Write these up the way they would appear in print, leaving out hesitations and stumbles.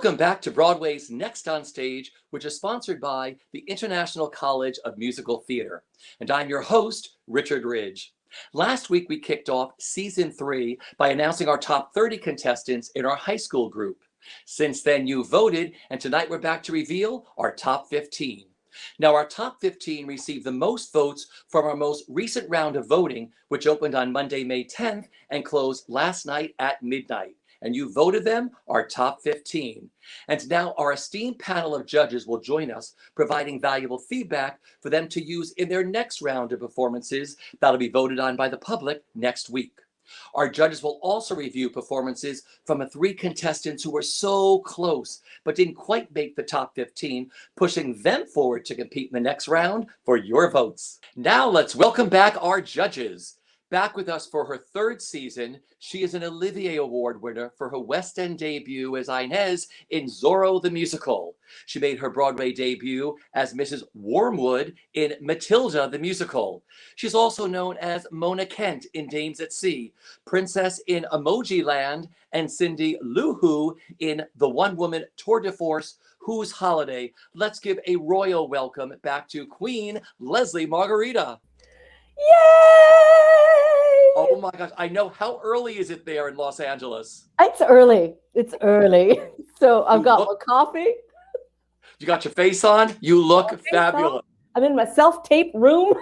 Welcome back to Broadway's Next on Stage, which is sponsored by the International College of Musical Theater. And I'm your host, Richard Ridge. Last week, we kicked off season 3 by announcing our top 30 contestants in our high school group. Since then, you voted, and tonight we're back to reveal our top 15. Now, our top 15 received the most votes from our most recent round of voting, which opened on Monday, May 10th and closed last night at midnight. And you voted them our top 15. And now our esteemed panel of judges will join us, providing valuable feedback for them to use in their next round of performances that'll be voted on by the public next week. Our judges will also review performances from the 3 contestants who were so close but didn't quite make the top 15, pushing them forward to compete in the next round for your votes. Now let's welcome back our judges. Back with us for her 3rd season, she is an Olivier Award winner for her West End debut as Inez in Zorro the Musical. She made her Broadway debut as Mrs. Wormwood in Matilda the Musical. She's also known as Mona Kent in Dames at Sea, Princess in Emoji Land, and Cindy Lou Who in the one-woman tour de force, Who's Holiday. Let's give a royal welcome back to Queen Leslie Margarita. Yay! Oh my gosh, I know. How early is it there in Los Angeles? It's early. So I've got my coffee. You got your face on? You look fabulous. I'm in my self-tape room.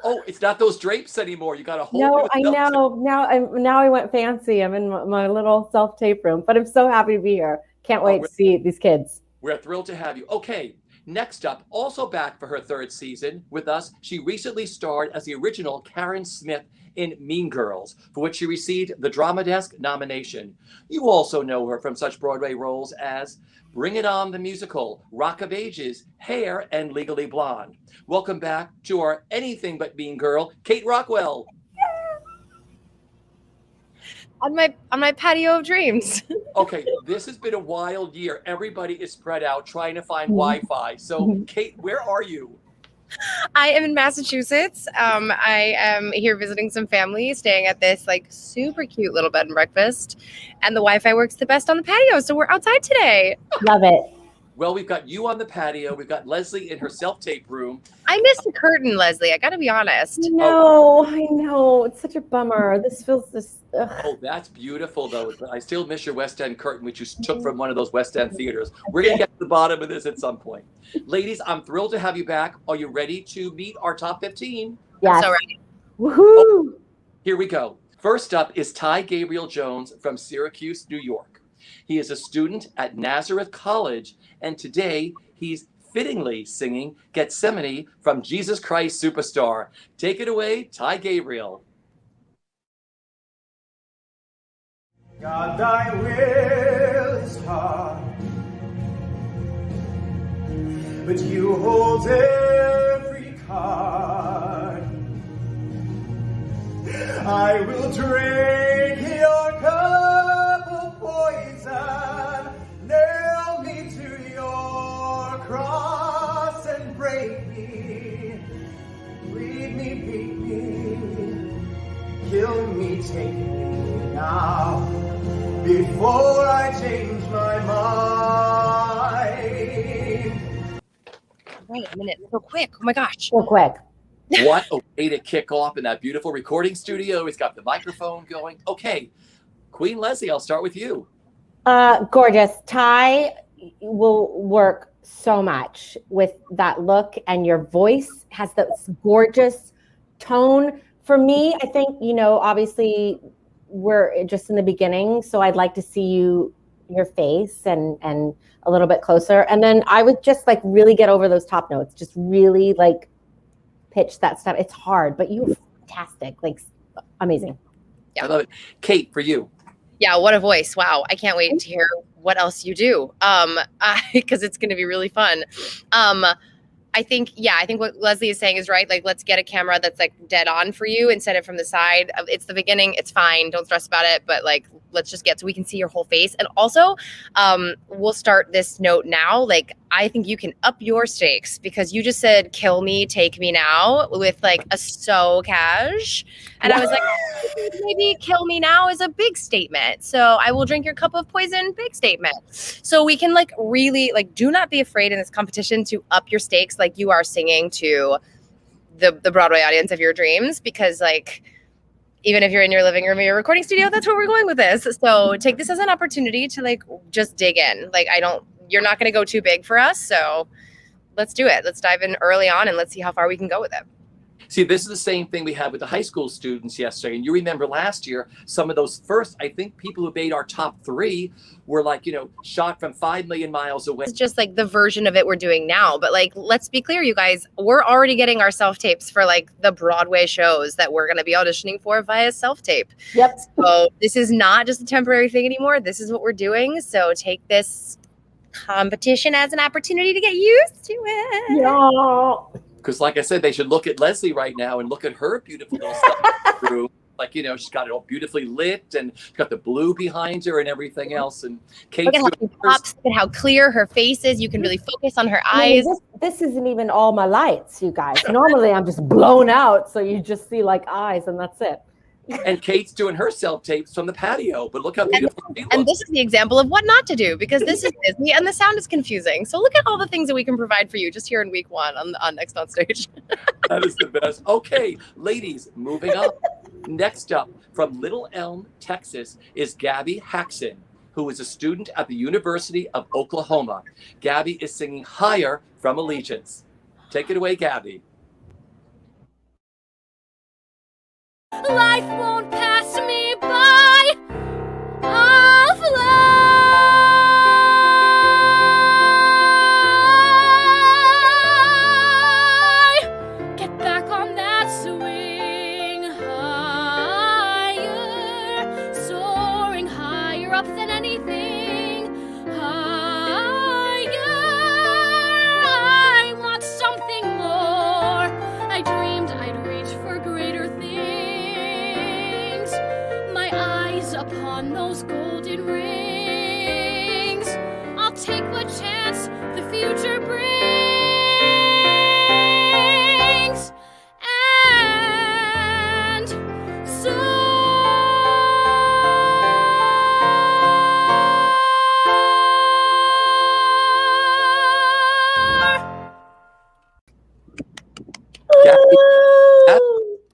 Oh, it's not those drapes anymore. You got a whole No, I know. Now I went fancy. I'm in my little self-tape room, but I'm so happy to be here. Can't wait to see these kids. We're thrilled to have you. Okay. Next up, also back for her 3rd season with us, she recently starred as the original Karen Smith in Mean Girls, for which she received the Drama Desk nomination. You also know her from such Broadway roles as Bring It On the Musical, Rock of Ages, Hair, and Legally Blonde. Welcome back to our anything but mean girl, Kate Rockwell. On my patio of dreams. Okay, this has been a wild year. Everybody is spread out trying to find Wi-Fi. So, Kate, where are you? I am in Massachusetts. I am here visiting some family, staying at this super cute little bed and breakfast. And the Wi-Fi works the best on the patio, so we're outside today. Love it. Well, we've got you on the patio. We've got Leslie in her self-tape room. I missed the curtain, Leslie. I got to be honest. I know. It's such a bummer. This feels this. Oh, that's beautiful, though. I still miss your West End curtain, which you took from one of those West End theaters. We're going to get to the bottom of this at some point. Ladies, I'm thrilled to have you back. Are you ready to meet our top 15? Yes. I'm so ready. Woohoo! Oh, here we go. First up is Ty Gabriel Jones from Syracuse, New York. He is a student at Nazareth College, and today he's fittingly singing Gethsemane from Jesus Christ Superstar. Take it away, Ty Gabriel. God, thy will is hard, but you hold every card. I will drink your cup of poison, nail me to your cross and break me, bleed me, beat me, kill me, take me now, before I change my mind. Wait a minute, so quick. Oh my gosh. So quick. What a way to kick off in that beautiful recording studio. He's got the microphone going. Okay, Queen Leslie, I'll start with you. Gorgeous. Ty will work so much with that look, and your voice has this gorgeous tone. For me, I think, obviously we're just in the beginning, so I'd like to see your face and a little bit closer. And then I would just really get over those top notes, just really pitch that stuff. It's hard, but you're fantastic, amazing. Yeah. I love it. Kate, for you. Yeah, what a voice. Wow. I can't wait to hear what else you do. Because it's going to be really fun. I think what Leslie is saying is right. Let's get a camera that's dead on for you instead of from the side. It's the beginning. It's fine. Don't stress about it. But let's just get so we can see your whole face. And also, we'll start this note now. Like, I think you can up your stakes because you just said, kill me, take me now with like a so cash. And I was like, maybe kill me now is a big statement. So I will drink your cup of poison, big statement. So we can like really like, do not be afraid in this competition to up your stakes like you are singing to the Broadway audience of your dreams, because like, even if you're in your living room or your recording studio, that's where we're going with this. So take this as an opportunity to like, just dig in. Like, you're not going to go too big for us. So let's do it. Let's dive in early on and let's see how far we can go with it. See, this is the same thing we had with the high school students yesterday. And you remember last year, some of those first, I think people who made our top 3 were like, shot from 5 million miles away. It's just like the version of it we're doing now. But like, let's be clear, you guys, we're already getting our self-tapes for like the Broadway shows that we're going to be auditioning for via self-tape. Yep. So this is not just a temporary thing anymore. This is what we're doing. So take this competition as an opportunity to get used to it. Yeah. Because like I said, they should look at Leslie right now and look at her beautiful little stuff through. Like, she's got it all beautifully lit and she's got the blue behind her and everything else. And Kate's look at how she pops, look at how clear her face is. You can really focus on her eyes. This isn't even all my lights, you guys. Normally I'm just blown out, so you just see like eyes and that's it. And Kate's doing her self-tapes from the patio, but look how beautiful she looks. And this is the example of what not to do, because this is Disney and the sound is confusing. So look at all the things that we can provide for you just here in week 1 on Next on Stage. That is the best. Okay, ladies, moving up. Next up, from Little Elm, Texas, is Gabby Hackson, who is a student at the University of Oklahoma. Gabby is singing Higher from Allegiance. Take it away, Gabby. Life won't pass me by. I'll fly. Get back on that swing. Higher, soaring higher up than anything. Higher, I want something more. I dreamed I'd reach for greater things. Upon those golden rings, I'll take the chance the future brings, and so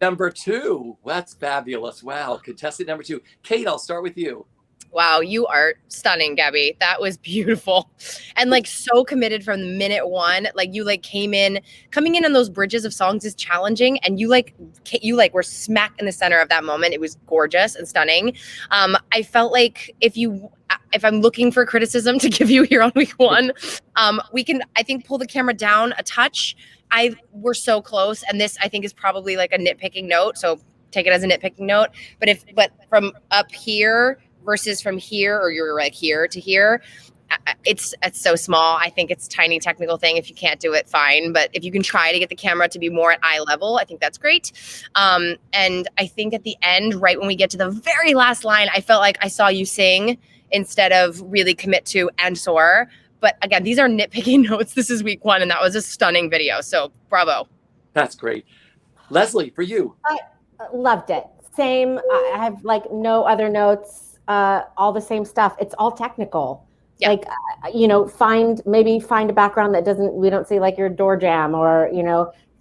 Number 2. That's fabulous. Wow. Contestant number 2. Kate, I'll start with you. Wow, you are stunning, Gabby. That was beautiful. And like so committed from minute 1. Like you like coming in on those bridges of songs is challenging. And you were smack in the center of that moment. It was gorgeous and stunning. I felt like if I'm looking for criticism to give you here on week 1, we can, I think, pull the camera down a touch. We're so close. And this, I think, is probably like a nitpicking note. So take it as a nitpicking note. But from up here versus from here, or you're like here to here, it's so small. I think it's a tiny technical thing. If you can't do it, fine. But if you can try to get the camera to be more at eye level, I think that's great. And I think at the end, right when we get to the very last line, I felt like I saw you sing instead of really commit to and soar. But again, these are nitpicking notes. This is week 1, and that was a stunning video. So bravo. That's great. Leslie, for you. I loved it. Same. I have like no other notes. All the same stuff. It's all technical. Yeah. Like, find a background that we don't see like your door jam or,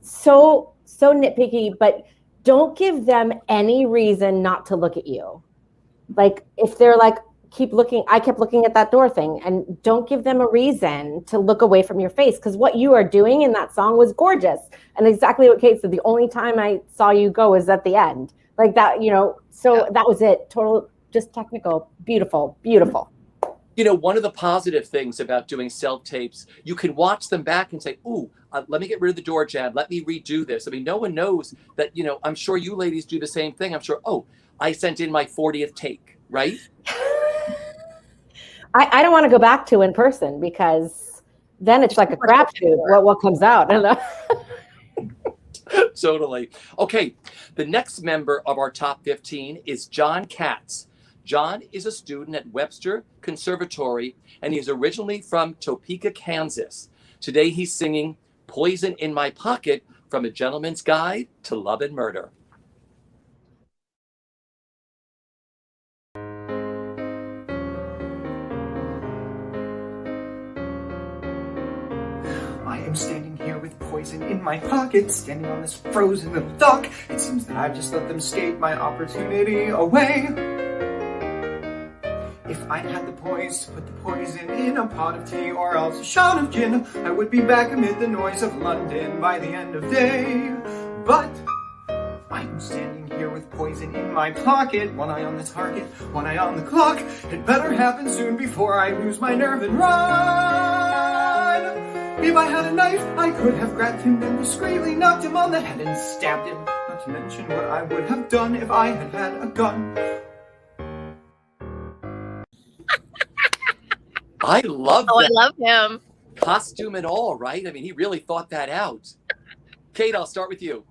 so nitpicky, but don't give them any reason not to look at you. Like if they're like, I kept looking at that door thing, and don't give them a reason to look away from your face, because what you are doing in that song was gorgeous. And exactly what Kate said, the only time I saw you go was at the end. Like that, so that was it. Total, just technical, beautiful, beautiful. One of the positive things about doing self-tapes, you can watch them back and say, ooh, let me get rid of the door jam. Let me redo this. I mean, no one knows that, I'm sure you ladies do the same thing. I'm sure, I sent in my 40th take, right? I don't want to go back to in person, because then it's like a crapshoot. What comes out? Totally. Okay. The next member of our top 15 is John Katz. John is a student at Webster Conservatory, and he's originally from Topeka, Kansas. Today he's singing Poison in My Pocket from A Gentleman's Guide to Love and Murder. I am standing here with poison in my pocket, standing on this frozen little dock. It seems that I've just let them skate my opportunity away. If I had the poise to put the poison in a pot of tea or else a shot of gin, I would be back amid the noise of London by the end of day. But I'm standing here with poison in my pocket, one eye on the target, one eye on the clock. It better happen soon before I lose my nerve and run. If I had a knife, I could have grabbed him and discreetly knocked him on the head and stabbed him. Not to mention what I would have done if I had had a gun. I love that. I love him. Costume and all, right? I mean, he really thought that out. Kate, I'll start with you.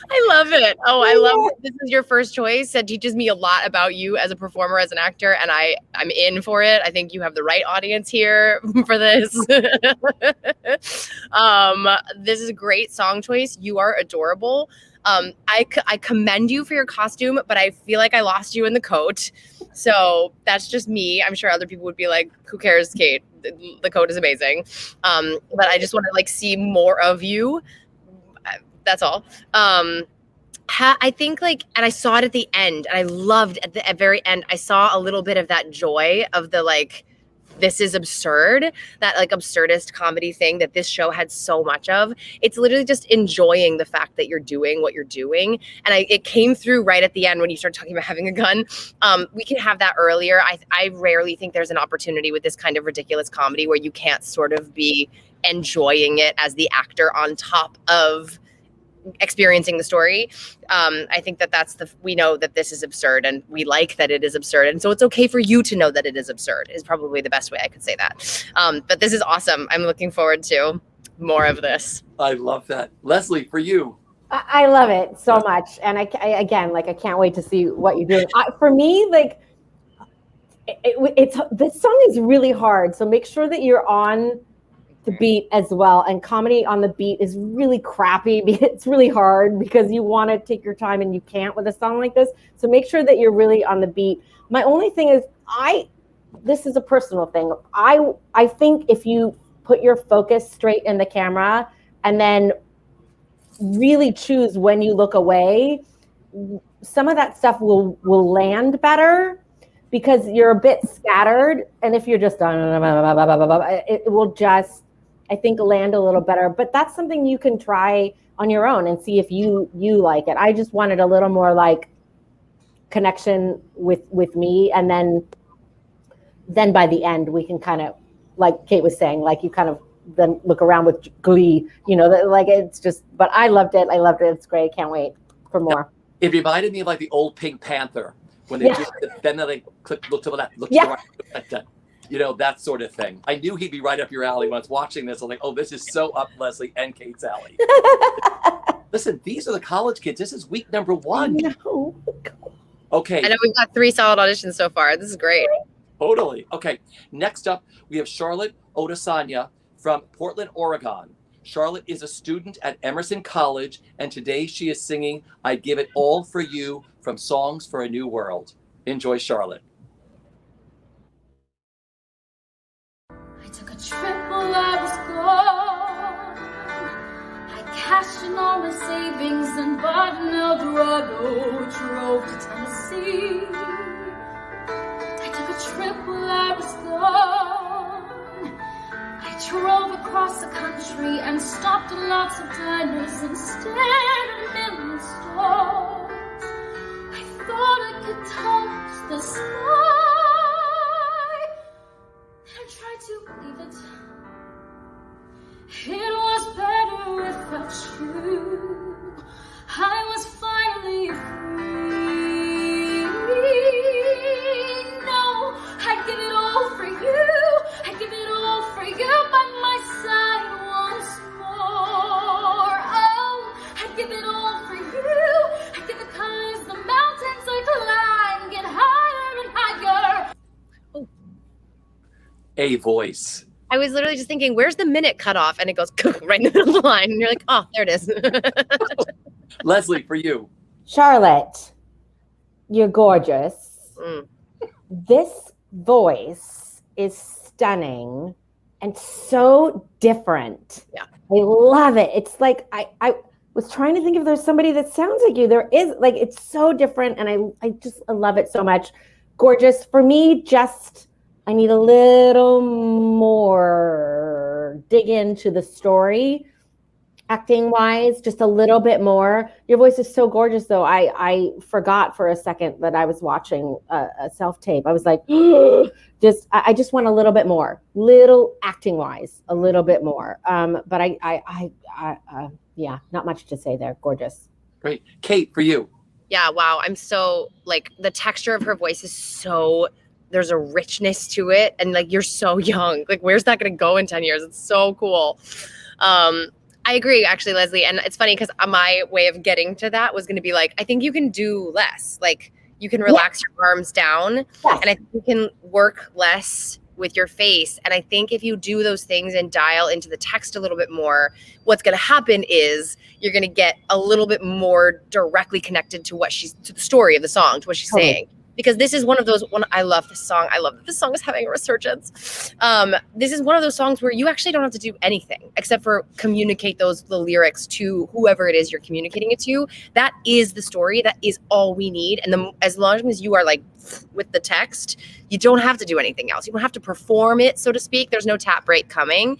I love it. Oh, I love it. This is your first choice. It teaches me a lot about you as a performer, as an actor, and I'm in for it. I think you have the right audience here for this. This is a great song choice. You are adorable. I commend you for your costume, but I feel like I lost you in the coat. So that's just me. I'm sure other people would be like, who cares, Kate? The coat is amazing. But I just want to see more of you. That's all. I think and I saw it at the end, and I loved at the very end, I saw a little bit of that joy of the this is absurd, that absurdist comedy thing that this show had so much of. It's literally just enjoying the fact that you're doing what you're doing. And it came through right at the end when you start talking about having a gun. We can have that earlier. I rarely think there's an opportunity with this kind of ridiculous comedy where you can't sort of be enjoying it as the actor on top of experiencing the story. I think we know that this is absurd, and we like that it is absurd. And so it's okay for you to know that it is absurd is probably the best way I could say that. But this is awesome. I'm looking forward to more of this. I love that. Leslie, for you. I love it so much. And I can't wait to see what you do. For me, this song is really hard. So make sure that you're on the beat as well, and comedy on the beat is really crappy. It's really hard because you want to take your time and you can't with a song like this. So make sure that you're really on the beat. My only thing is, this is a personal thing. I think if you put your focus straight in the camera and then really choose when you look away, some of that stuff will land better because you're a bit scattered. And if you're just it will just, I think, land a little better. But that's something you can try on your own and see if you like it. I just wanted a little more connection with me, and then by the end we can kind of, like Kate was saying, you kind of then look around with glee, it's just. But I loved it. It's great. Can't wait for more. It reminded me of the old Pink Panther when they then they look to the left, look to the right. That sort of thing. I knew he'd be right up your alley when I was watching this. I'm like, oh, this is so up Leslie and Kate's alley. Listen, these are the college kids. This is week number 1. No. Okay. I know we've got 3 solid auditions so far. This is great. Totally. Okay. Next up, we have Charlotte Odesanya from Portland, Oregon. Charlotte is a student at Emerson College, and today she is singing I Give It All For You from Songs for a New World. Enjoy, Charlotte. I took a trip while I was gone. I cashed in all my savings and bought an Eldorado. Drove to Tennessee. I took a trip while I was gone. I drove across the country and stopped at lots of diners and stared at a million stars. I thought I could touch the sky. I tried to leave it. It was better without you. I was finally free. No, I'd give it all for you. I'd give it all for you by my side once more. Oh, I'd give it all for you. I'd give it 'cause the mountains I climb get higher and higher. A voice. I was literally just thinking, where's the minute cutoff? And it goes right in the middle of the line. And you're like, oh, there it is. Leslie, for you. Charlotte, you're gorgeous. Mm. This voice is stunning and so different. Yeah. I love it. It's like I was trying to think if there's somebody that sounds like you. There is, like, it's so different, and I love it so much. Gorgeous. For me, just I need a little more dig into the story, acting wise, just a little bit more. Your voice is so gorgeous, though. I forgot for a second that I was watching a self tape. I was like, I just want a little bit more, little acting wise, a little bit more. But yeah, not much to say there. Gorgeous. Great. Kate, for you. Yeah, wow. I'm so, like, the texture of her voice is so, there's a richness to it. And, like, you're so young. Like, where's that going to go in 10 years? It's so cool. I agree, actually, Leslie. And it's funny because my way of getting to that was going to be like, I think you can do less. Like, you can relax your arms down. Yes. And I think you can work less with your face. And I think if you do those things and dial into the text a little bit more, what's going to happen is you're going to get a little bit more directly connected to to the story of the song, to what she's saying. Because this is one of those, I love this song. I love that this song is having a resurgence. This is one of those songs where you actually don't have to do anything except for communicate the lyrics to whoever it is you're communicating it to. That is the story. That is all we need. And as long as you are like with the text, you don't have to do anything else. You don't have to perform it, so to speak. There's no tap break coming.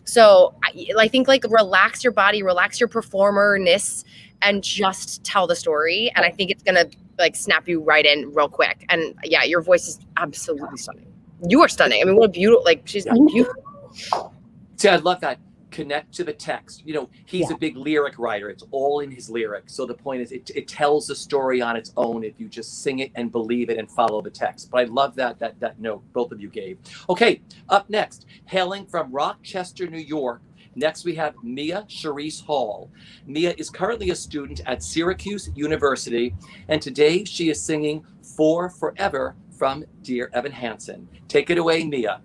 So I think, like, relax your body, relax your performerness, and just tell the story. And I think it's going to, like, snap you right in real quick. And yeah, your voice is absolutely stunning. You are stunning. I mean, what a beautiful, like, she's beautiful. See, I love that. Connect to the text. You know, he's a big lyric writer. It's all in his lyrics. So the point is, it tells the story on its own if you just sing it and believe it and follow the text. But I love that note both of you gave. Okay, up next, hailing from Rochester, New York. Next, we have Mia Charisse Hall. Mia is currently a student at Syracuse University, and today she is singing For Forever from Dear Evan Hansen. Take it away, Mia.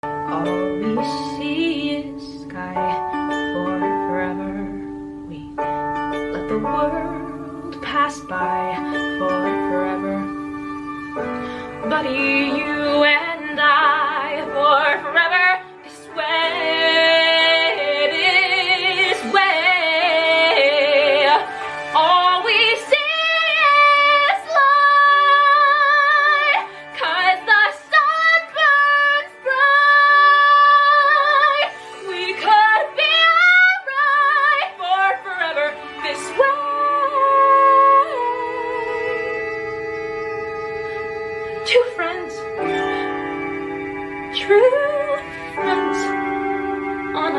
All we see is sky for forever. We let the world pass by for forever. But you and I for forever, this way, this way. All we see is light, 'cause the sun burns bright. We could be alright for forever, this way. Two friends, true friends, on a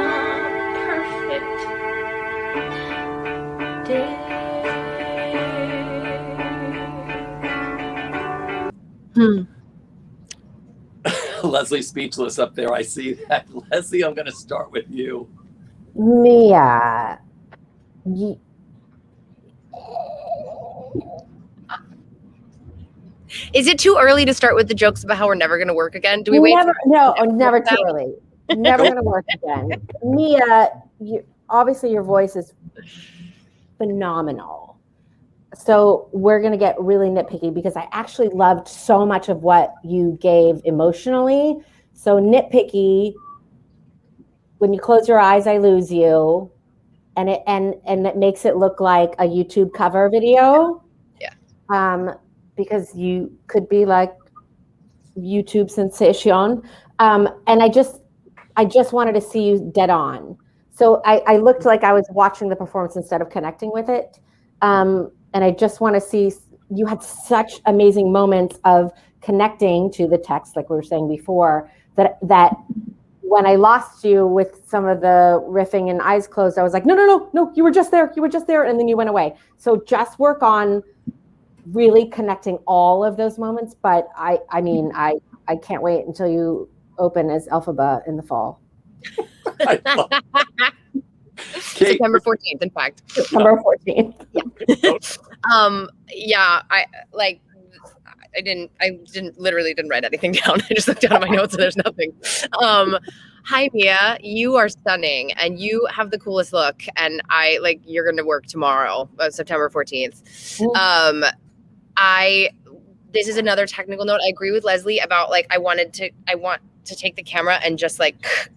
perfect day. Leslie speechless up there. I see that. Leslie, I'm going to start with you. Mia, Is it too early to start with the jokes about how we're never going to work again? Do we wait? Never too early. Never going to work again. Mia, obviously your voice is phenomenal. So we're going to get really nitpicky because I actually loved so much of what you gave emotionally. So nitpicky, when you close your eyes, I lose you. And it makes it look like a YouTube cover video. Yeah. Because you could be like YouTube sensation. And I just wanted to see you dead on. So I looked like I was watching the performance instead of connecting with it. And I just want to see, you had such amazing moments of connecting to the text, like we were saying before, that when I lost you with some of the riffing and eyes closed, I was like, no, you were just there. And then you went away. So just work on really connecting all of those moments. But I mean, I can't wait until you open as Elphaba in the fall. September 14th, in fact. September 14th. Yeah. I literally didn't write anything down. I just looked down at my notes and there's nothing. Hi Mia, you are stunning and you have the coolest look. And you're going to work tomorrow, September 14th. This is another technical note. I agree with Leslie about I want to take the camera and just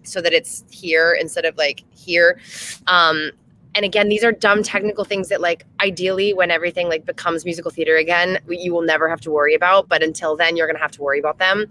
so that it's here instead of here. And again, these are dumb technical things that ideally when everything becomes musical theater again, you will never have to worry about. But until then, you're going to have to worry about them.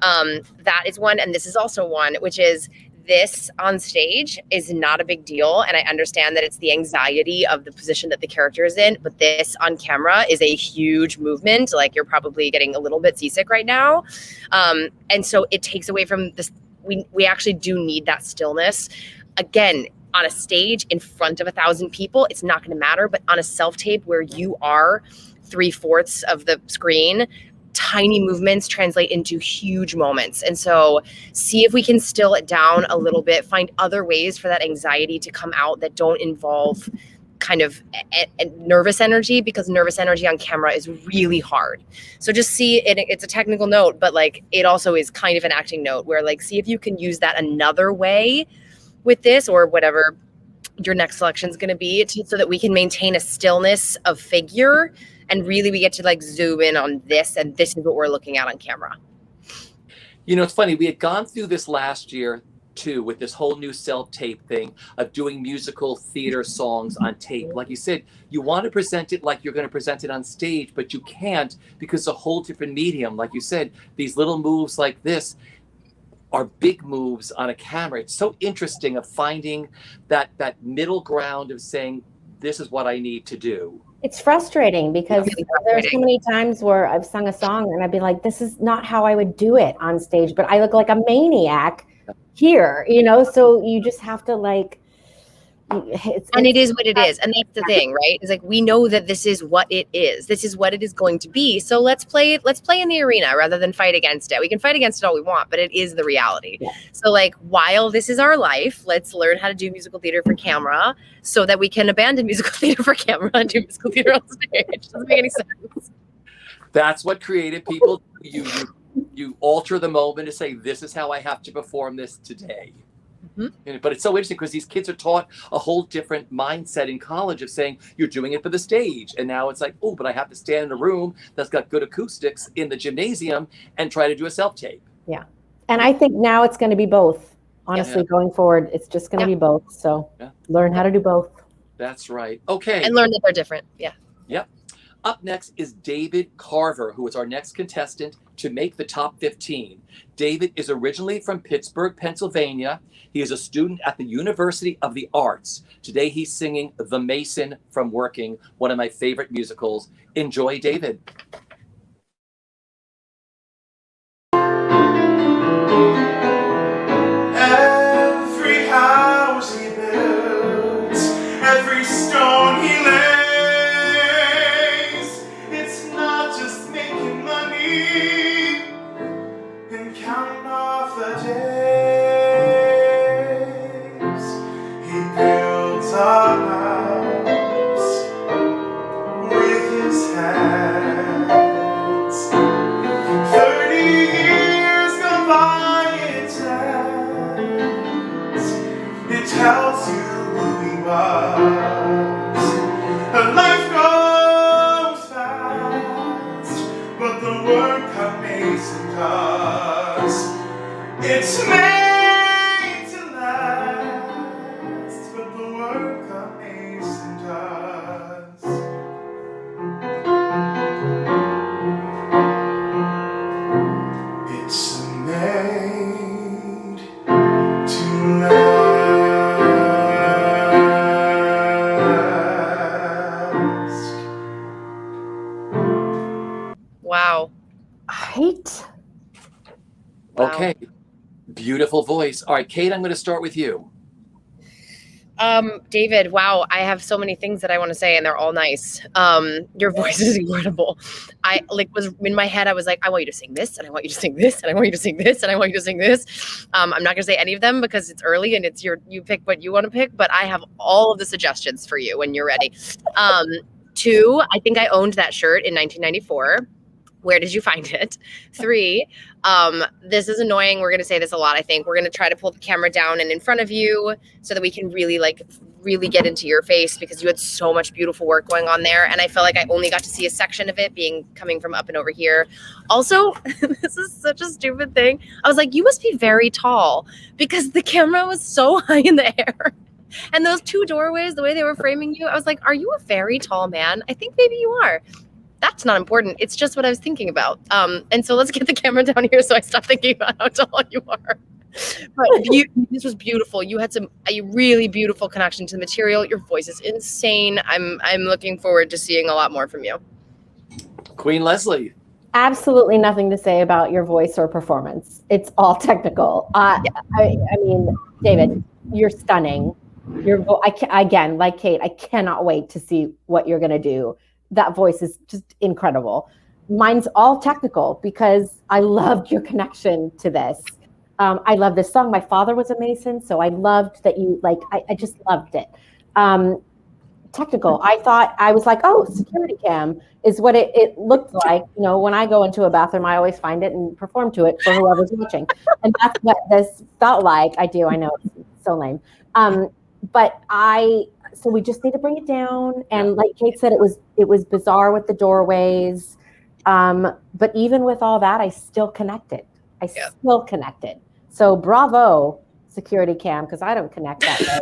That is one. And this is also one, which is this on stage is not a big deal. And I understand that it's the anxiety of the position that the character is in. But this on camera is a huge movement. You're probably getting a little bit seasick right now. And so it takes away from this. We actually do need that stillness. Again, on a stage in front of 1,000 people, it's not going to matter. But on a self-tape where you are 3/4 of the screen, tiny movements translate into huge moments. And so see if we can still it down a little bit, find other ways for that anxiety to come out that don't involve kind of nervous energy, because nervous energy on camera is really hard. So just see it. It's a technical note, but it also is kind of an acting note where see if you can use that another way with this or whatever your next selection is going to be so that we can maintain a stillness of figure and really we get to zoom in on this and this is what we're looking at on camera. It's funny. We had gone through this last year too with this whole new self-tape thing of doing musical theater songs on tape. Like you said, you want to present it like you're going to present it on stage, but you can't because it's a whole different medium. Like you said, these little moves like this are big moves on a camera. It's so interesting of finding that middle ground of saying, this is what I need to do. It's frustrating because there's so many times where I've sung a song and I'd be like, this is not how I would do it on stage, but I look like a maniac here, so you just have to it is what it is. And that's the thing, right? It's we know that this is what it is. This is what it is going to be. So let's play in the arena rather than fight against it. We can fight against it all we want, but it is the reality. Yeah. So while this is our life, let's learn how to do musical theater for camera so that we can abandon musical theater for camera and do musical theater on stage. Doesn't make any sense. That's what creative people do. You alter the moment to say, this is how I have to perform this today. Mm-hmm. But it's so interesting because these kids are taught a whole different mindset in college of saying you're doing it for the stage. And now it's oh, but I have to stand in a room that's got good acoustics in the gymnasium and try to do a self-tape. Yeah. And I think now it's going to be both. Honestly, going forward, it's just going to be both. So learn how to do both. That's right. Okay. And learn that they're different. Yeah. Yep. Up next is David Carver, who is our next contestant to make the top 15. David is originally from Pittsburgh, Pennsylvania. He is a student at the University of the Arts. Today he's singing The Mason from Working, one of my favorite musicals. Enjoy, David. Every house he builds, every stone he lays, it's not just making money and counting off the days. He builds a house with his hands. 30 years gone by, it tells you who he was. Her life goes fast, but the work that Mason does, it's made to last, but the work that Mason does. It's made to last. Wow. Right? Okay. Beautiful voice. All right, Kate, I'm going to start with you. David, wow, I have so many things that I want to say and they're all nice. Your voice is incredible. I was in my head, I was like, I want you to sing this and I want you to sing this and I want you to sing this and I want you to sing this. I'm not going to say any of them because it's early and you pick what you want to pick, but I have all of the suggestions for you when you're ready. 2, I think I owned that shirt in 1994. Where did you find it? 3, this is annoying. We're going to say this a lot, I think. We're going to try to pull the camera down and in front of you so that we can really get into your face, because you had so much beautiful work going on there. And I felt like I only got to see a section of it coming from up and over here. Also, this is such a stupid thing. I was like, you must be very tall, because the camera was so high in the air. And those 2 doorways, the way they were framing you, I was like, are you a very tall man? I think maybe you are. That's not important. It's just what I was thinking about. And so let's get the camera down here so I stop thinking about how tall you are. But this was beautiful. You had a really beautiful connection to the material. Your voice is insane. I'm looking forward to seeing a lot more from you. Queen Leslie. Absolutely nothing to say about your voice or performance. It's all technical. I mean, David, you're stunning. Again, like Kate, I cannot wait to see what you're going to do. That voice is just incredible. Mine's all technical because I loved your connection to this. I love this song. My father was a Mason, so I loved that you I just loved it. Technical. I was like, oh, security cam is what it looked like. You know, when I go into a bathroom, I always find it and perform to it for whoever's watching. And that's what this felt like. I know it's so lame. So we just need to bring it down. And like Kate said, it was bizarre with the doorways. But even with all that, I still connected. Still connected. So bravo, security cam, because I don't connect that way.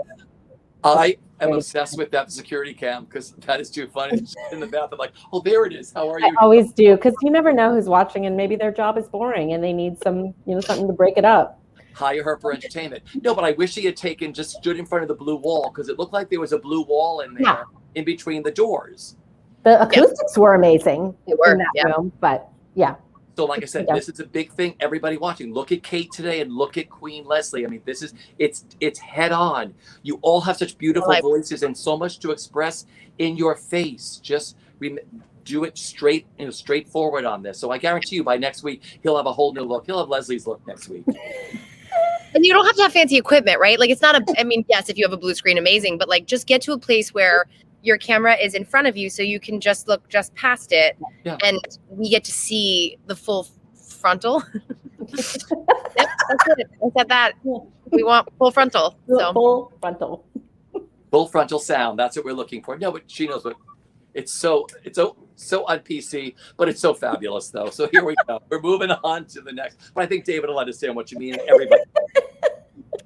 I am obsessed with that security cam because that is too funny. Just in the bathroom, like, oh, there it is. How are you? I always do, because you never know who's watching, and maybe their job is boring and they need something to break it up. Hire her for entertainment. No, but I wish he had stood in front of the blue wall, because it looked like there was a blue wall in there in between the doors. The acoustics were amazing in that room, but yeah. So like I said, this is a big thing. Everybody watching, look at Kate today and look at Queen Leslie. I mean, it's head on. You all have such beautiful voices and so much to express in your face. Just do it straightforward on this. So I guarantee you by next week, he'll have a whole new look. He'll have Leslie's look next week. And you don't have to have fancy equipment, right? Like, it's not yes, if you have a blue screen, amazing. But like, just get to a place where your camera is in front of you so you can just look just past it. Yeah. And we get to see the full frontal. Yep, that's it. I said that. We want full frontal. So. Full frontal. Full frontal sound. That's what we're looking for. No, but she knows what it's so on PC, but it's so fabulous though. So here we go. We're moving on to the next. But I think David will understand what you mean. Everybody.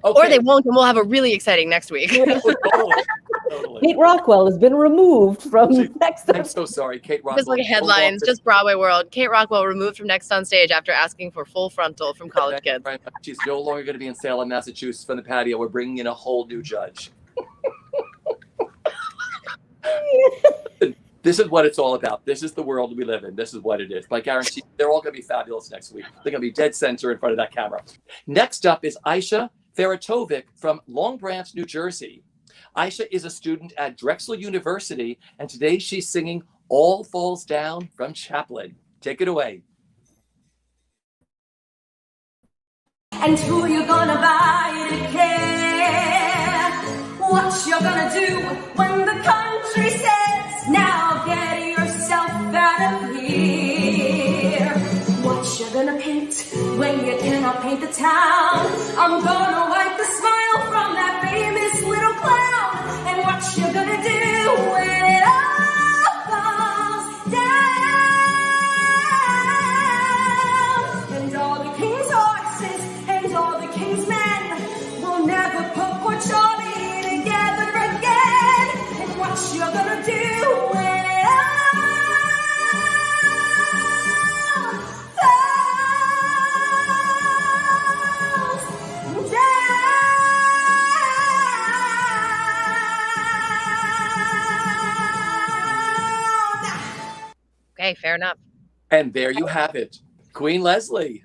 Okay. Or they won't, and we'll have a really exciting next week. Totally. Kate Rockwell has been removed from Next. I'm so sorry, Kate Rockwell. Just like headlines, just Broadway World. Kate Rockwell removed from Next on Stage after asking for full frontal from college kids. Right. She's no longer going to be in Salem, Massachusetts from the patio. We're bringing in a whole new judge. This is what it's all about. This is the world we live in. This is what it is. But I guarantee they're all going to be fabulous next week. They're going to be dead center in front of that camera. Next up is Aisha Feratovic from Long Branch, New Jersey. Aisha is a student at Drexel University, and today she's singing All Falls Down from Chaplin. Take it away. And who you gonna buy to care? What you gonna do when the country says, now get yourself out of here? What you gonna paint when you cannot paint the town? I'm gonna wipe the smile from that famous little clown. And what you gonna do when it all falls down? And all the king's horses and all the king's men will never put poor Charlie together again. And what you gonna do when it all falls down? Okay, fair enough. And there you have it. Queen Leslie.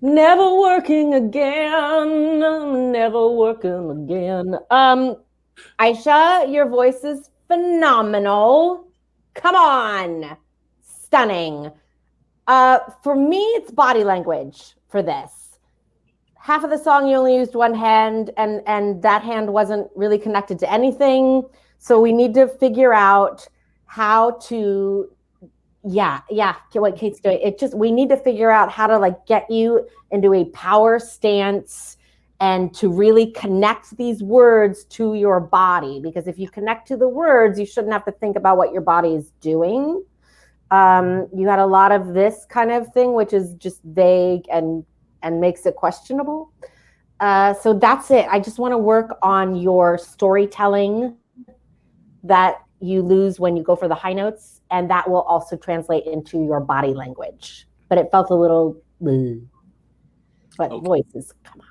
Never working again. Never working again. Aisha, your voice is phenomenal. Come on. Stunning. For me, it's body language for this. Half of the song, you only used one hand, and that hand wasn't really connected to anything. So we need to figure out how to Yeah, what Kate's doing. We need to figure out how to like get you into a power stance and to really connect these words to your body. Because if you connect to the words, you shouldn't have to think about what your body is doing. You had a lot of this kind of thing, which is just vague and makes it questionable. So that's it. I just want to work on your storytelling that you lose when you go for the high notes, and that will also translate into your body language. But it felt a little, but okay. Voices, come on.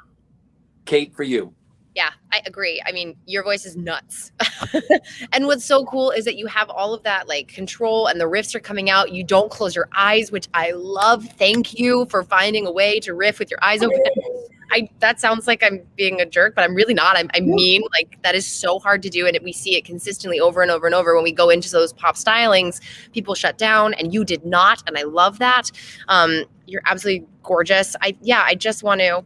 Kate, for you. Yeah, I agree. I mean, your voice is nuts. And what's so cool is that you have all of that like control and the riffs are coming out. You don't close your eyes, which I love. Thank you for finding a way to riff with your eyes open. That sounds like I'm being a jerk, but I'm really not. I mean, like that is so hard to do. And we see it consistently over and over and over. When we go into those pop stylings, people shut down and you did not. And I love that. You're absolutely gorgeous. I just want to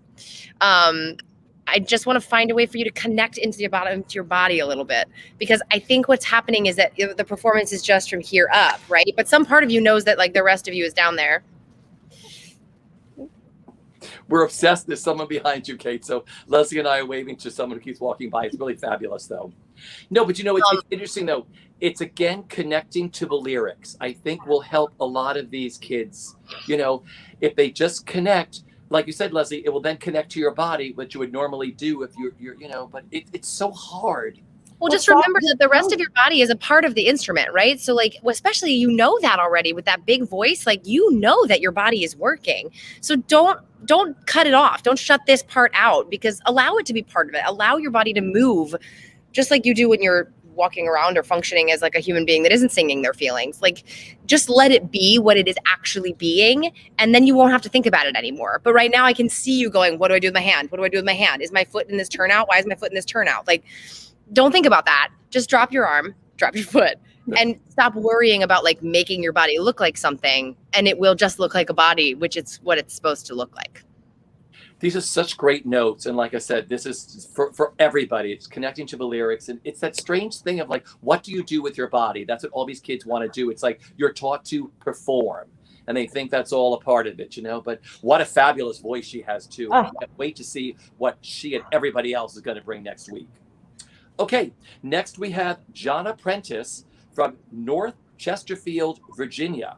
find a way for you to connect into your body a little bit, because I think what's happening is that the performance is just from here up, right? But some part of you knows that like the rest of you is down there. We're obsessed. There's someone behind you, Kate. So Leslie and I are waving to someone who keeps walking by. It's really fabulous, though. No, but it's interesting, though. It's, again, connecting to the lyrics. I think will help a lot of these kids. If they just connect, like you said, Leslie, it will then connect to your body, which you would normally do if you're but it's so hard. Well, just remember that the rest of your body is a part of the instrument, right? So like, especially, that already with that big voice, like, that your body is working. So don't cut it off. Don't shut this part out, because allow it to be part of it. Allow your body to move just like you do when you're walking around or functioning as like a human being that isn't singing their feelings. Like, just let it be what it is actually being, and then you won't have to think about it anymore. But right now I can see you going, what do I do with my hand? What do I do with my hand? Is my foot in this turnout? Why is my foot in this turnout? Like, don't think about that. Just drop your arm, drop your foot, and stop worrying about like making your body look like something, and it will just look like a body, which is what it's supposed to look like. These are such great notes. And like I said, this is for everybody. It's connecting to the lyrics. And it's that strange thing of like, what do you do with your body? That's what all these kids want to do. It's like you're taught to perform. And they think that's all a part of it, But what a fabulous voice she has, too. I can't wait to see what she and everybody else is going to bring next week. Okay, next we have Jonna Prentice from North Chesterfield, Virginia.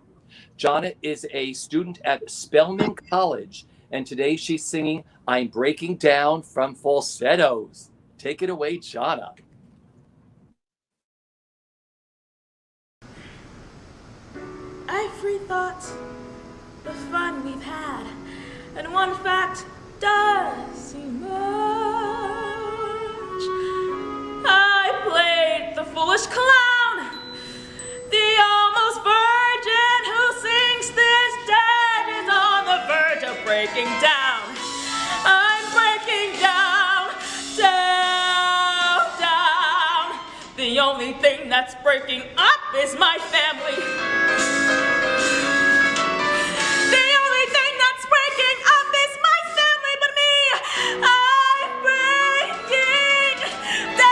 Jonna is a student at Spelman College, and today she's singing I'm Breaking Down from Falsettos. Take it away, Jonna. I've rethought the fun we've had, and one fact does emerge. I played the foolish clown, the almost virgin who sings this dead is on the verge of breaking down. I'm breaking down, down, down. The only thing that's breaking up is my family. The only thing that's breaking up is my family, but me, I'm breaking down.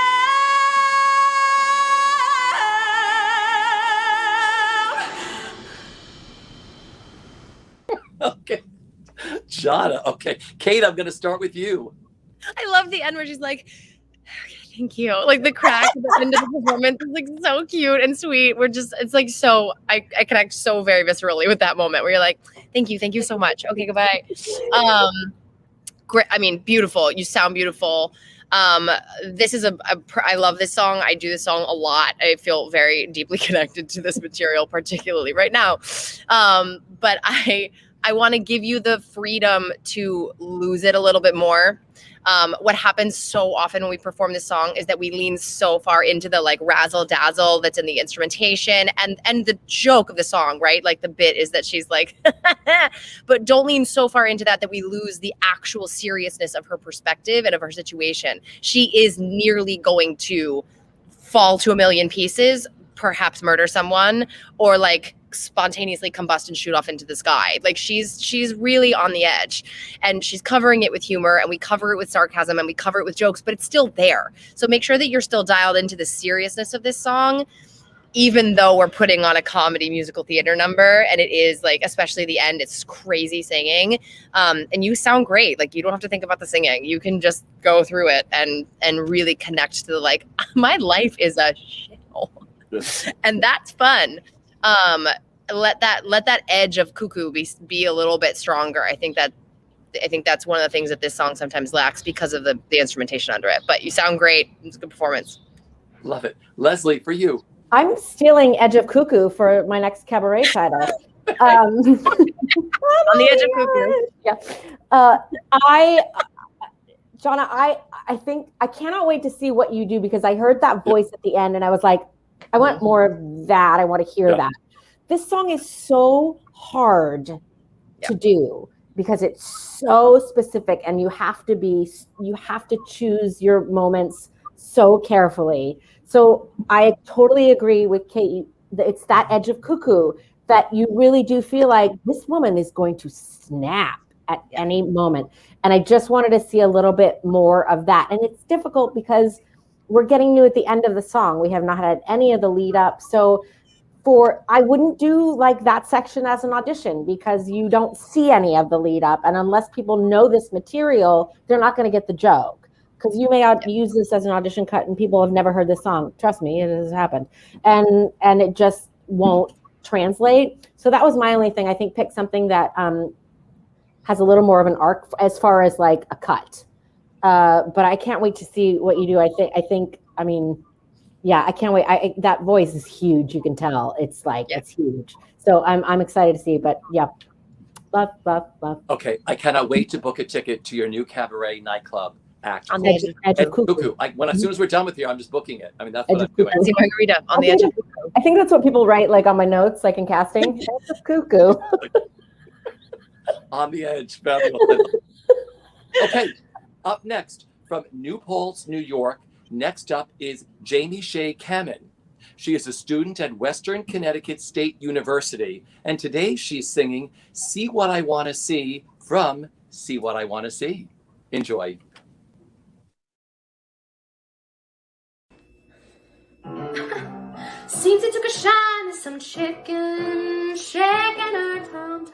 Okay. Jonna, okay. Kate, I'm going to start with you. I love the end where she's like, okay, thank you. Like the crack at the end of the performance is like so cute and sweet. It's like so, I connect so very viscerally with that moment where you're like, thank you so much. Okay, goodbye. Great. I mean, beautiful. You sound beautiful. This is I love this song. I do this song a lot. I feel very deeply connected to this material, particularly right now. But I want to give you the freedom to lose it a little bit more. What happens so often when we perform this song is that we lean so far into the like razzle dazzle that's in the instrumentation and the joke of the song, right? Like the bit is that she's like, but don't lean so far into that we lose the actual seriousness of her perspective and of her situation. She is nearly going to fall to a million pieces, perhaps murder someone, or like spontaneously combust and shoot off into the sky. Like she's really on the edge, and she's covering it with humor, and we cover it with sarcasm, and we cover it with jokes, but it's still there. So make sure that you're still dialed into the seriousness of this song, even though we're putting on a comedy musical theater number, and it is like, especially the end, it's crazy singing. And you sound great. Like, you don't have to think about the singing. You can just go through it and really connect to the, like, my life is a shithole. And that's fun. Let that edge of cuckoo be a little bit stronger. I think that's one of the things that this song sometimes lacks because of the instrumentation under it. But you sound great. It's a good performance. Love it. Leslie, for you. I'm stealing Edge of Cuckoo for my next cabaret title. On the edge of cuckoo. Yeah. Jonna, I think I cannot wait to see what you do, because I heard that voice at the end and I was like, I want more of that. I want to hear that. This song is so hard to do because it's so specific, and you have to choose your moments so carefully. So I totally agree with Kate. It's that edge of cuckoo that you really do feel like this woman is going to snap at any moment. And I just wanted to see a little bit more of that. And it's difficult because we're getting new at the end of the song. We have not had any of the lead up. So I wouldn't do like that section as an audition, because you don't see any of the lead up. And unless people know this material, they're not going to get the joke. Because you may use this as an audition cut and people have never heard this song. Trust me, it has happened. And it just won't translate. So that was my only thing. I think pick something that has a little more of an arc as far as like a cut. But I can't wait to see what you do. I can't wait. That voice is huge. You can tell it's like, it's huge. So I'm excited to see, but yeah. Love. Okay. I cannot wait to book a ticket to your new cabaret nightclub act. On the edge of cuckoo. As soon as we're done with here, I'm just booking it. I mean, that's what I'm doing. Fancy margarita on the edge of cuckoo. I think that's what people write like on my notes, like in casting. Edge of cuckoo. On the edge. Fabulous. Okay. Up next from New Paltz, New York. Next up is Jamie Shay Cammon. She is a student at Western Connecticut State University, and today she's singing See What I Want to See from See What I Want to See. Enjoy. Seems he took a shine to some chicken, shaking her tom.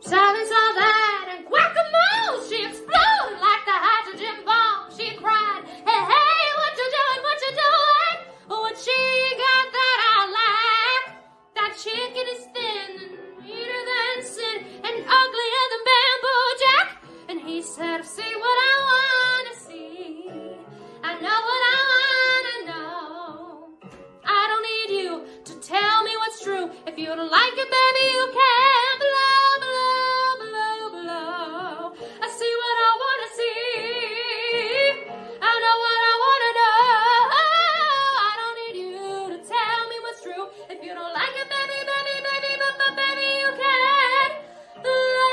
Silence all that and guacamole, she exploded like the hydrogen bomb. She cried, hey, what you doing, what she got that I like. That chicken is thin and meaner than sin and uglier than bamboo jack. And he said, see what I want to see, I know what I want to know. I don't need you to tell me what's true. If you don't like it, baby, you can blow. I see what I want to see, I know what I want to know. I don't need you to tell me what's true. If you don't like it, baby, but baby, you can blow.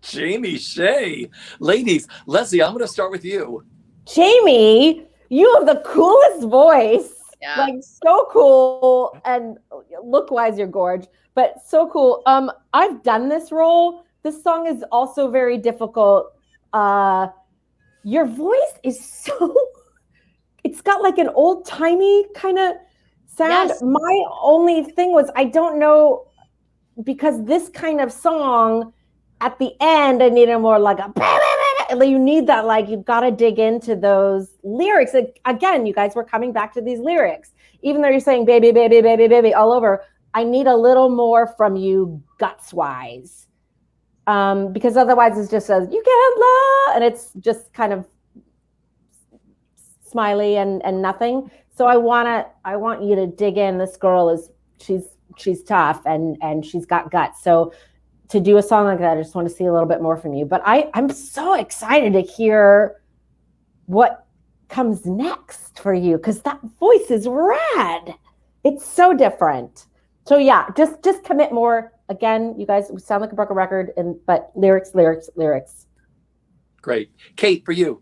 Jamie Shay. Ladies, Leslie, I'm going to start with you. Jamie, you have the coolest voice. Yeah. Like, so cool, and look-wise you're gorge, but so cool. I've done this role. This song is also very difficult. Your voice is so, it's got like an old-timey kind of sound. Yes. My only thing was, I don't know, because this kind of song at the end, I needed more like a, you need that, like, you've got to dig into those lyrics. Again, you guys were coming back to these lyrics. Even though you're saying baby, baby, baby, baby all over, I need a little more from you guts-wise. Because otherwise it just says, you can't love, and it's just kind of smiley and nothing. So I want you to dig in. This girl she's tough and she's got guts. So to do a song like that, I just want to see a little bit more from you. But I'm so excited to hear what comes next for you, because that voice is rad. It's so different. So yeah, just commit more. Again, you guys, we sound like a broken record, but lyrics. Great. Kate, for you.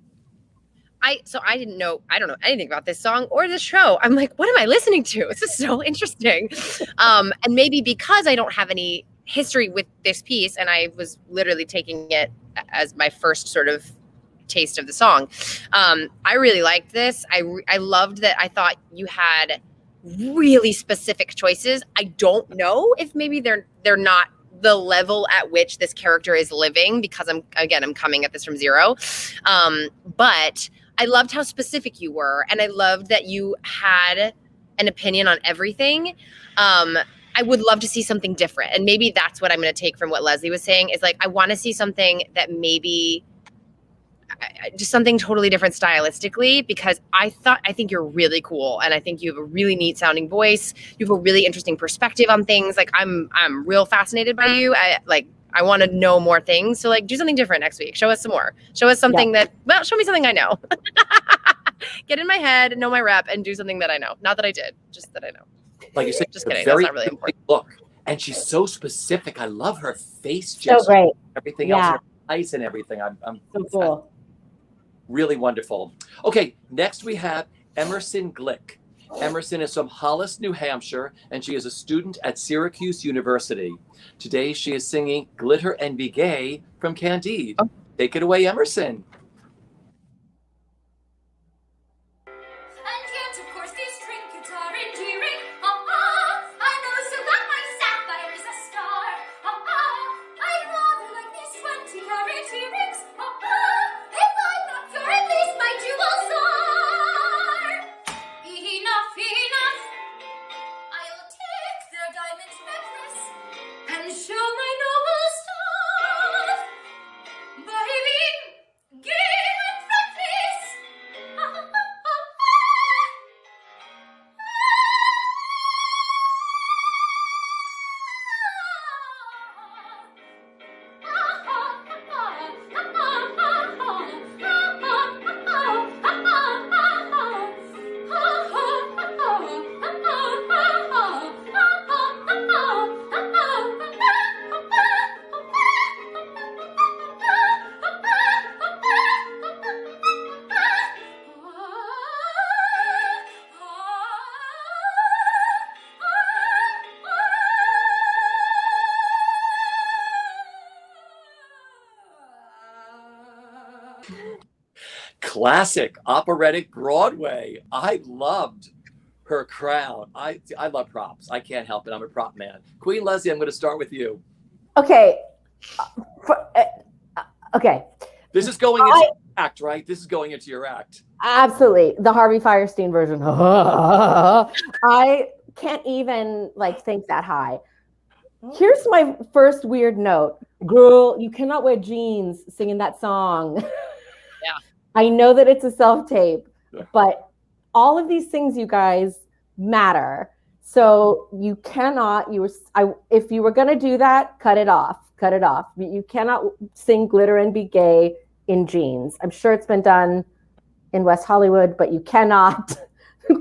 I don't know anything about this song or this show. I'm like, what am I listening to? This is so interesting. And maybe because I don't have any history with this piece, and I was literally taking it as my first sort of taste of the song. I really liked this. I loved that. I thought you had really specific choices. I don't know if maybe they're not the level at which this character is living, because I'm coming at this from zero. But I loved how specific you were, and I loved that you had an opinion on everything. I would love to see something different. And maybe that's what I'm going to take from what Leslie was saying, is like, I want to see something that maybe just something totally different stylistically, because I think you're really cool. And I think you have a really neat sounding voice. You have a really interesting perspective on things. Like I'm real fascinated by you. I want to know more things. So like, do something different next week. Show us some more. Show us something show me something I know. Get in my head, know my rep, and do something that I know. Not that I did, just that I know. Like you said, just kidding. Very That's not really important. look, and she's so specific. I love her face gestures. So great. Everything else, her eyes and everything. I'm so cool. Really wonderful. Okay, next we have Emerson Glick. Emerson is from Hollis, New Hampshire, and she is a student at Syracuse University. Today she is singing Glitter and Be Gay from Candide. Oh. Take it away, Emerson. Classic operatic Broadway. I loved her crown. I love props. I can't help it. I'm a prop man. Queen Leslie, I'm going to start with you. Okay. Okay. This is going into your act, right? This is going into your act. Absolutely. The Harvey Fierstein version. I can't even think that high. Here's my first weird note. Girl, you cannot wear jeans singing that song. Yeah. I know that it's a self-tape, but all of these things, you guys, matter. So you cannot, if you were going to do that, cut it off. You cannot sing Glitter and Be Gay in jeans. I'm sure it's been done in West Hollywood, but you cannot.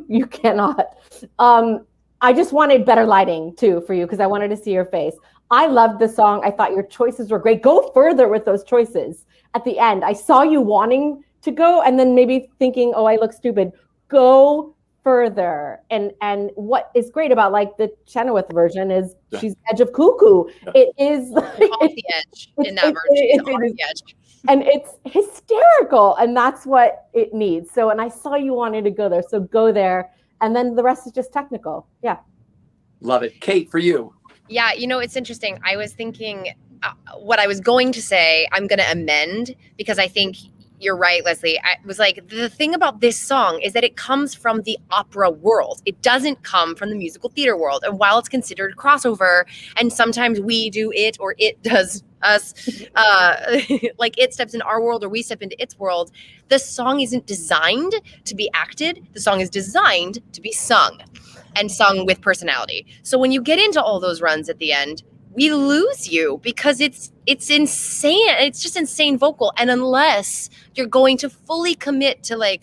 You cannot. I just wanted better lighting too for you, because I wanted to see your face. I loved the song. I thought your choices were great. Go further with those choices at the end. I saw you wanting to go and then maybe thinking, oh, I look stupid. Go further. And what is great about the Chenoweth version is she's edge of cuckoo. It is off the edge in that version. She's on the edge. And it's hysterical. And that's what it needs. So, and I saw you wanting to go there. So go there. And then the rest is just technical. Yeah. Love it. Kate, for you. Yeah, it's interesting. I was thinking what I was going to say, I'm going to amend, because I think you're right, Leslie. I was the thing about this song is that it comes from the opera world. It doesn't come from the musical theater world. And while it's considered crossover, and sometimes we do it or it does us, it steps in our world or we step into its world, the song isn't designed to be acted. The song is designed to be sung, and sung with personality. So when you get into all those runs at the end, we lose you, because it's insane. It's just insane vocal. And unless you're going to fully commit to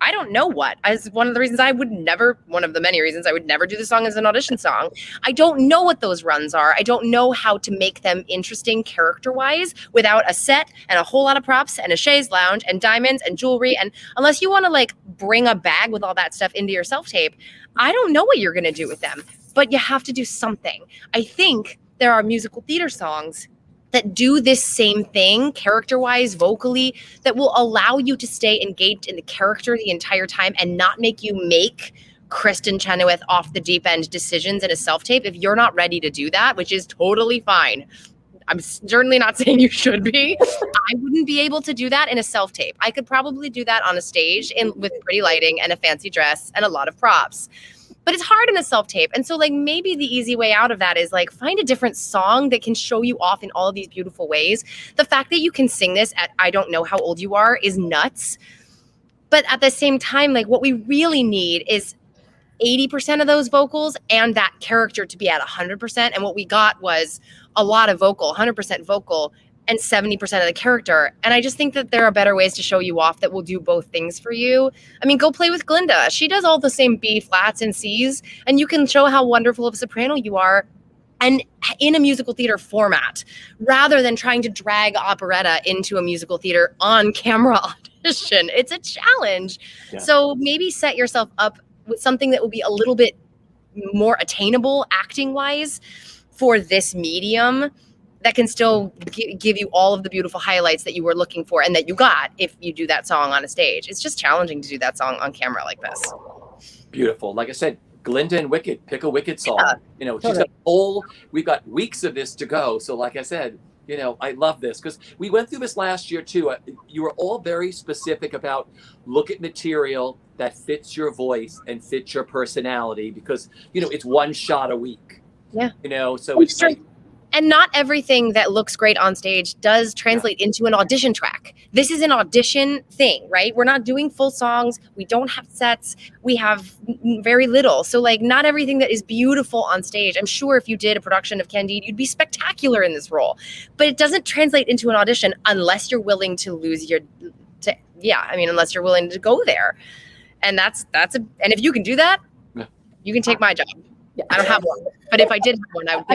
I don't know what, as one of the many reasons I would never do the song as an audition song. I don't know what those runs are. I don't know how to make them interesting character-wise without a set and a whole lot of props and a chaise lounge and diamonds and jewelry. And unless you want to bring a bag with all that stuff into your self-tape, I don't know what you're going to do with them. But you have to do something. I think there are musical theater songs that do this same thing character-wise, vocally, that will allow you to stay engaged in the character the entire time and not make you make Kristen Chenoweth off the deep end decisions in a self-tape. If you're not ready to do that, which is totally fine. I'm certainly not saying you should be. I wouldn't be able to do that in a self-tape. I could probably do that on a stage with pretty lighting and a fancy dress and a lot of props. But it's hard in a self-tape. And so like maybe the easy way out of that is like find a different song that can show you off in all of these beautiful ways. The fact that you can sing this at I don't know how old you are is nuts. But at the same time, like what we really need is 80% of those vocals and that character to be at 100%. And what we got was a lot of vocal, 100% vocal, and 70% of the character. And I just think that there are better ways to show you off that will do both things for you. I mean, go play with Glinda. She does all the same B flats and C's, and you can show how wonderful of a soprano you are, and in a musical theater format, rather than trying to drag operetta into a musical theater on camera audition. It's a challenge. Yeah. So maybe set yourself up with something that will be a little bit more attainable acting wise for this medium that can still give you all of the beautiful highlights that you were looking for and that you got if you do that song on a stage. It's just challenging to do that song on camera like this. Beautiful. Like I said, Glinda and Wicked, pick a Wicked song. Yeah, you know, she's got we've got weeks of this to go. So like I said, you know, I love this because we went through this last year too. You were all very specific about look at material that fits your voice and fits your personality because, you know, it's one shot a week. Yeah. You know, so it's like, and not everything that looks great on stage does translate into an audition track. This is an audition thing, right? We're not doing full songs. We don't have sets. We have very little. So like not everything that is beautiful on stage. I'm sure if you did a production of Candide, you'd be spectacular in this role. But it doesn't translate into an audition unless you're willing to lose unless you're willing to go there. And and if you can do that, you can take my job. Yeah. I don't have one, but if I did have one, I would.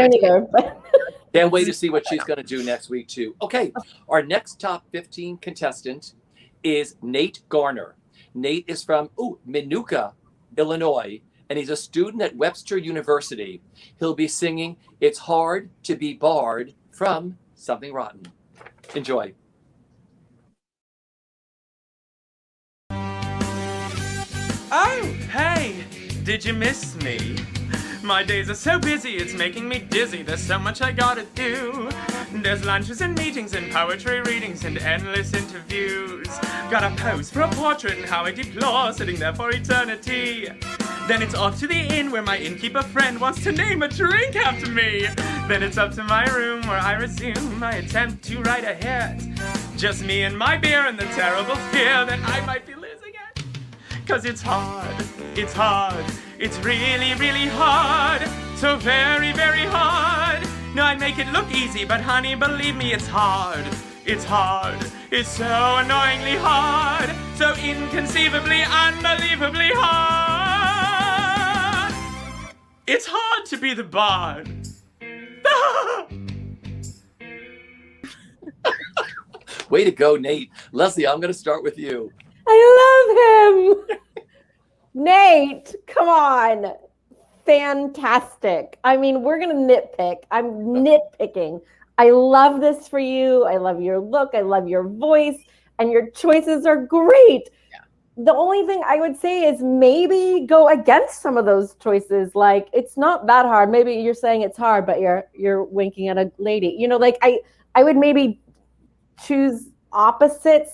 Can't wait to see what she's going to do next week too. Okay, our next top 15 contestant is Nate Garner. Nate is from Minooka, Illinois, and he's a student at Webster University. He'll be singing "It's Hard to Be Barred" from Something Rotten. Enjoy. Oh, hey, did you miss me? My days are so busy, it's making me dizzy. There's so much I gotta do. There's lunches and meetings and poetry readings and endless interviews. Gotta pose for a portrait and how I deplore sitting there for eternity. Then it's off to the inn where my innkeeper friend wants to name a drink after me. Then it's up to my room where I resume my attempt to write a hit. Just me and my beer and the terrible fear that I might be losing it. 'Cause it's hard, it's really, really hard. So very, very hard. No, I make it look easy, but honey, believe me, it's hard. It's so annoyingly hard. So inconceivably, unbelievably hard. It's hard to be the bard. Way to go, Nate. Leslie, I'm going to start with you. I love him. Nate, come on. Fantastic. I mean, we're going to nitpick. I'm nitpicking. I love this for you. I love your look. I love your voice. And your choices are great. Yeah. The only thing I would say is maybe go against some of those choices. Like, it's not that hard. Maybe you're saying it's hard, but you're winking at a lady. You know, like I would maybe choose opposites.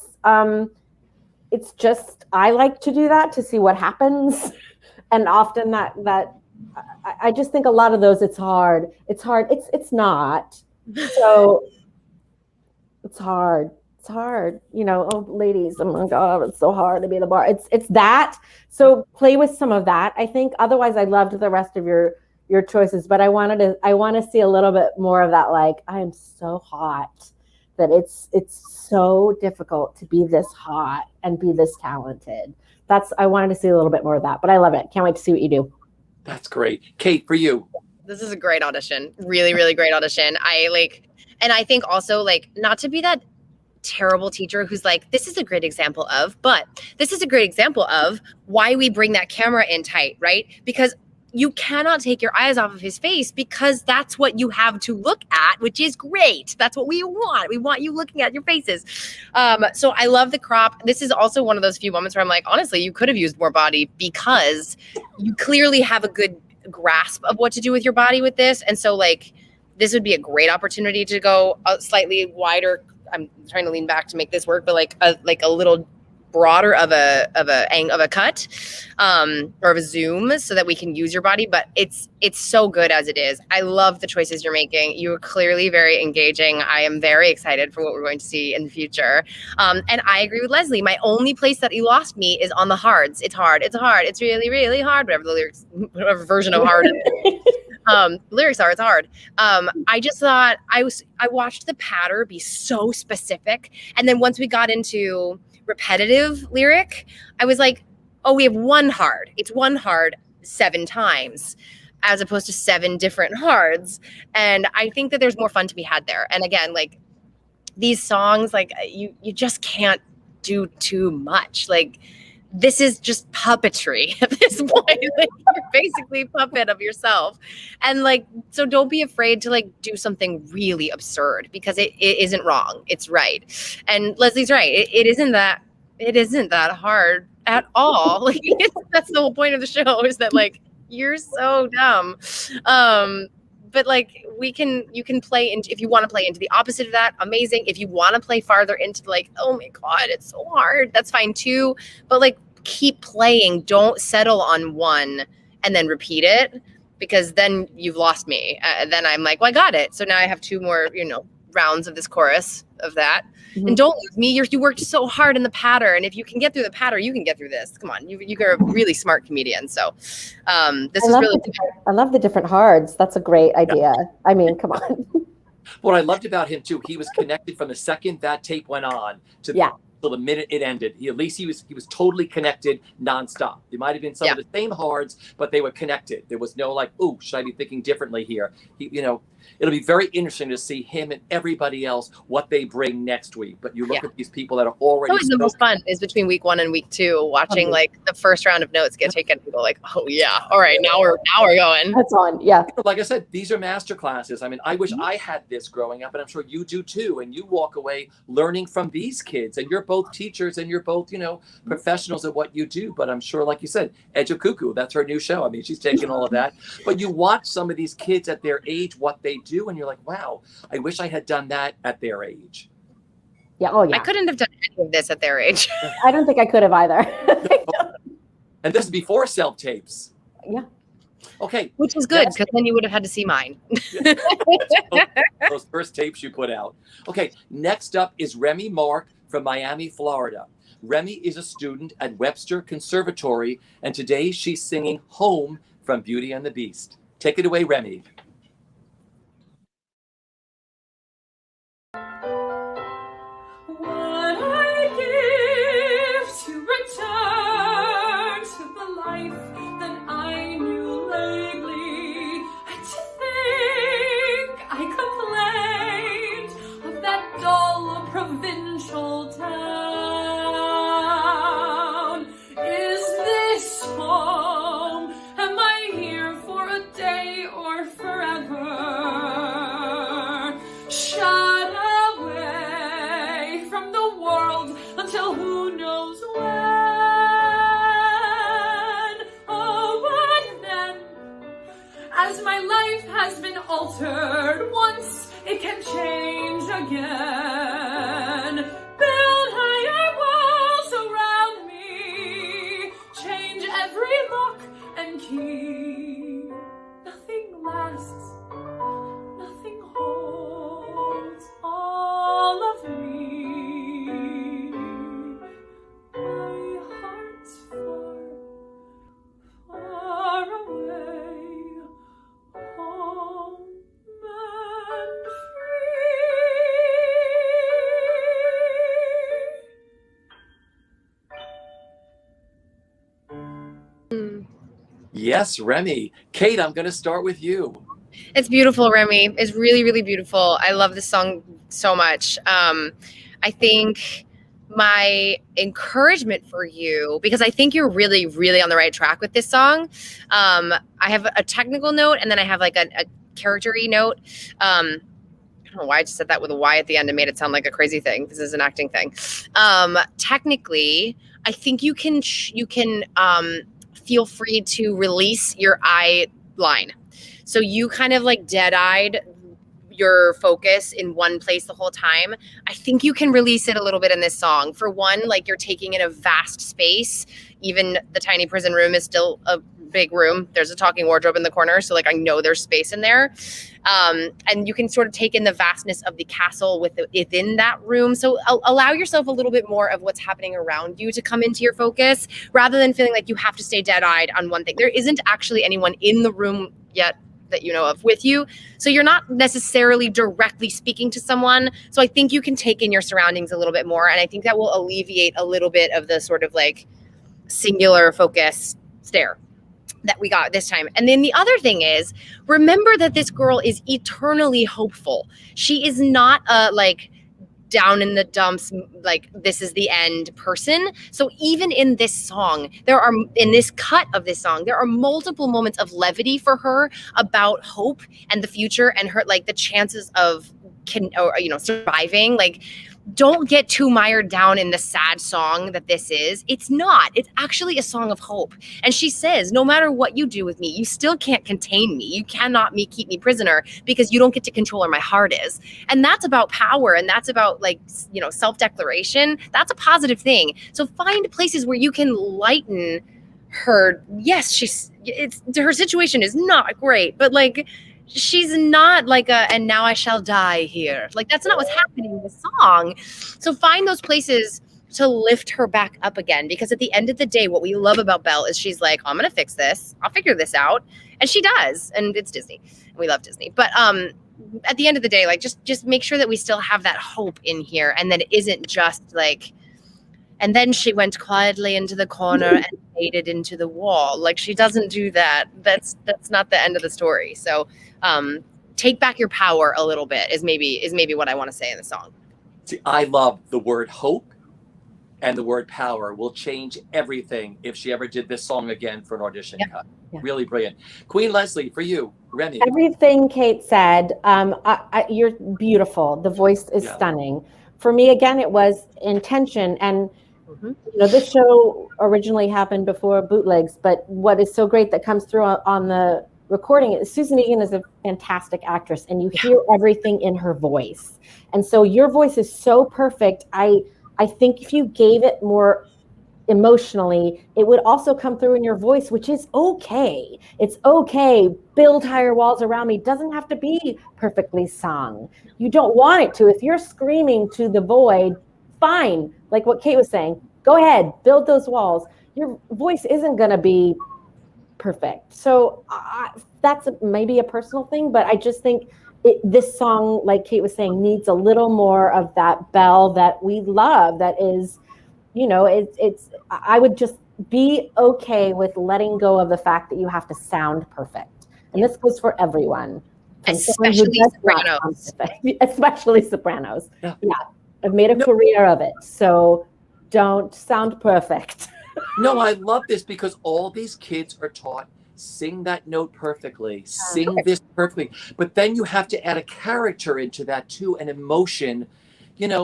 It's just, I like to do that to see what happens. And often that I just think a lot of those, it's hard. It's not. So it's hard. It's hard. You know, oh, ladies, oh my God, it's so hard to be the bar. It's that. So play with some of that. I think otherwise I loved the rest of your choices, but I want to see a little bit more of that. Like, I am so hot that it's so difficult to be this hot and be this talented. I wanted to see a little bit more of that, but I love it. Can't wait to see what you do. That's great. Kate, for you. This is a great audition. Really, really great audition. And I think also, like, not to be that terrible teacher who's like, this is a great example of, but this is a great example of why we bring that camera in tight, right? Because you cannot take your eyes off of his face because that's what you have to look at, which is great. That's what we want. We want you looking at your faces. So I love the crop. This is also one of those few moments where I'm like, honestly, you could have used more body because you clearly have a good grasp of what to do with your body with this. And so like, this would be a great opportunity to go a slightly wider. I'm trying to lean back to make this work, but like a little broader of a cut, or of a zoom, so that we can use your body. But it's so good as it is. I love the choices you're making. You are clearly very engaging. I am very excited for what we're going to see in the future. And I agree with Leslie. My only place that you lost me is on the hards. It's hard. It's hard. It's really, really hard. Whatever the lyrics, whatever version of hard. Lyrics are, it's hard. I just thought I watched the patter be so specific. And then once we got into repetitive lyric, I was like, oh, we have one hard. It's one hard 7 times as opposed to 7 different hards. And I think that there's more fun to be had there. And again, like these songs, like you just can't do too much. Like this is just puppetry at this point. Like, you're basically a puppet of yourself. And like, so don't be afraid to like do something really absurd because it isn't wrong. It's right. And Leslie's right. It isn't that hard at all. Like that's the whole point of the show, is that like, you're so dumb. But like you can play into, if you want to play into the opposite of that, amazing. If you want to play farther into like, oh my God, it's so hard, that's fine too. But like keep playing. Don't settle on one and then repeat it, because then you've lost me. Then I'm like, well, I got it. So now I have 2 more, rounds of this chorus of that. Mm-hmm. And don't lose me. You worked so hard in the patter. And if you can get through the patter, you can get through this. Come on. You're a really smart comedian. So this is really. I love the different hards. That's a great idea. I mean, come on. What I loved about him too, he was connected from the second that tape went on to till the minute it ended. He was totally connected nonstop. There might have been some of the same hards, but they were connected. There was no like, ooh, should I be thinking differently here? It'll be very interesting to see him and everybody else what they bring next week. But you look at these people that are already. Always the most fun is between week 1 and week 2, watching like the first round of notes get taken and go like, oh yeah, all right, now we're going. That's on, yeah. Like I said, these are master classes. I mean, I wish I had this growing up, and I'm sure you do too. And you walk away learning from these kids, and you're both teachers and you're both, professionals at what you do. But I'm sure, like you said, Edge of Cuckoo, that's her new show. I mean, she's taking all of that. But you watch some of these kids at their age, what they do, and you're like, wow, I wish I had done that at their age. Yeah. Oh yeah. I couldn't have done any of this at their age. I don't think I could have either. And this is before self-tapes. Yeah. Okay. Which is good, because then you would have had to see mine. Those first tapes you put out. Okay. Next up is Remy Mark from Miami, Florida. Remy is a student at Webster Conservatory, and today she's singing Home from Beauty and the Beast. Take it away, Remy. Provincial town. Is this home? Am I here for a day or forever? Shut away from the world until who knows when. Oh, but then, as my life has been altered once, it can change again. Build higher walls around me. Change every lock and key. Nothing lasts. Nothing holds all of me. My heart's far, far away. Home and Yes, Remy. Kate, I'm going to start with you. It's beautiful, Remy. It's really, really beautiful. I love this song so much. I think my encouragement for you, because I think you're really, really on the right track with this song. I have a technical note, and then I have like a character-y note. I don't know why I just said that with a Y at the end and made it sound like a crazy thing. This is an acting thing. Technically, I think you can feel free to release your I line. So you kind of like dead-eyed your focus in one place the whole time. I think you can release it a little bit in this song. For one, like you're taking in a vast space. Even the tiny prison room is still a big room. There's a talking wardrobe in the corner. So like I know there's space in there. And you can sort of take in the vastness of the castle within that room. So allow yourself a little bit more of what's happening around you to come into your focus, rather than feeling like you have to stay dead-eyed on one thing. There isn't actually anyone in the room yet that you know of with you. So you're not necessarily directly speaking to someone. So I think you can take in your surroundings a little bit more. And I think that will alleviate a little bit of the sort of like singular focus stare that we got this time. And then the other thing is, remember that this girl is eternally hopeful. She is not a like down in the dumps, like this is the end person. So even in this song, in this cut of this song, there are multiple moments of levity for her about hope and the future and her, like the chances of surviving. Like, don't get too mired down in the sad song that this is. It's not. It's actually a song of hope. And she says, no matter what you do with me, you still can't contain me. You cannot keep me prisoner because you don't get to control where my heart is. And that's about power. And that's about like, self-declaration. That's a positive thing. So find places where you can lighten her. Yes, her situation is not great, but like, she's not like and now I shall die here. Like, that's not what's happening in the song. So find those places to lift her back up again, because at the end of the day, what we love about Belle is she's like, I'm going to fix this. I'll figure this out. And she does. And it's Disney. We love Disney. But at the end of the day, like just make sure that we still have that hope in here, and that it isn't just like, and then she went quietly into the corner and faded into the wall. Like, she doesn't do that. That's not the end of the story. So take back your power a little bit is maybe what I want to say in the song. See, I love the word hope, and the word power will change everything if she ever did this song again for an audition cut. Yeah. Really brilliant. Queen Leslie, for you, Remy. Everything Kate said, you're beautiful. The voice is stunning. For me, again, it was intention. And this show originally happened before bootlegs, but what is so great that comes through on the recording is Susan Egan is a fantastic actress, and you hear everything in her voice. And so your voice is so perfect. I think if you gave it more emotionally, it would also come through in your voice, which is okay. It's okay. Build higher walls around me. Doesn't have to be perfectly sung. You don't want it to. If you're screaming to the void, fine. Like what Kate was saying, go ahead, build those walls. Your voice isn't going to be perfect. So that's maybe a personal thing, but I just think this song, like Kate was saying, needs a little more of that Belle that we love. That is, I would just be okay with letting go of the fact that you have to sound perfect. And this goes for everyone. Especially sopranos. Especially sopranos. Yeah. I've made a career of it. So don't sound perfect. No, I love this because all these kids are taught, sing that note perfectly, sing this perfectly. But then you have to add a character into that too, an emotion,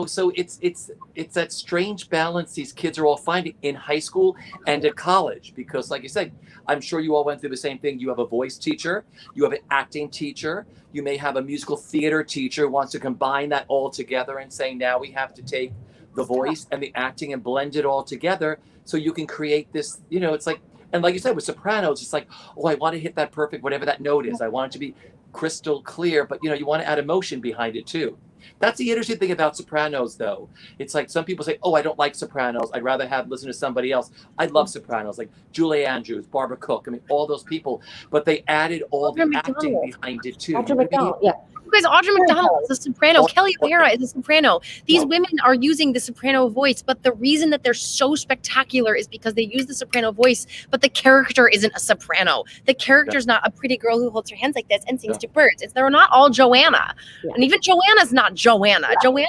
so it's that strange balance these kids are all finding in high school and at college. Because like you said, I'm sure you all went through the same thing. You have a voice teacher, you have an acting teacher, you may have a musical theater teacher who wants to combine that all together and say, now we have to take the voice and the acting and blend it all together so you can create this, it's like, and like you said, with sopranos, it's like, oh, I want to hit that perfect, whatever that note is. I want it to be crystal clear, but you want to add emotion behind it too. That's the interesting thing about sopranos, though. It's like some people say, oh, I don't like sopranos. I'd rather listen to somebody else. I love sopranos, like Julie Andrews, Barbara Cook. I mean, all those people. But they added all the acting behind it, too. Audra McDonald, yeah. Because Audra McDonald is a soprano. Kelly O'Hara is a soprano. These women are using the soprano voice, but the reason that they're so spectacular is because they use the soprano voice, but the character isn't a soprano. The character's not a pretty girl who holds her hands like this and sings to birds. They're not all Joanna. Yeah. And even Joanna's not Joanna. Joanna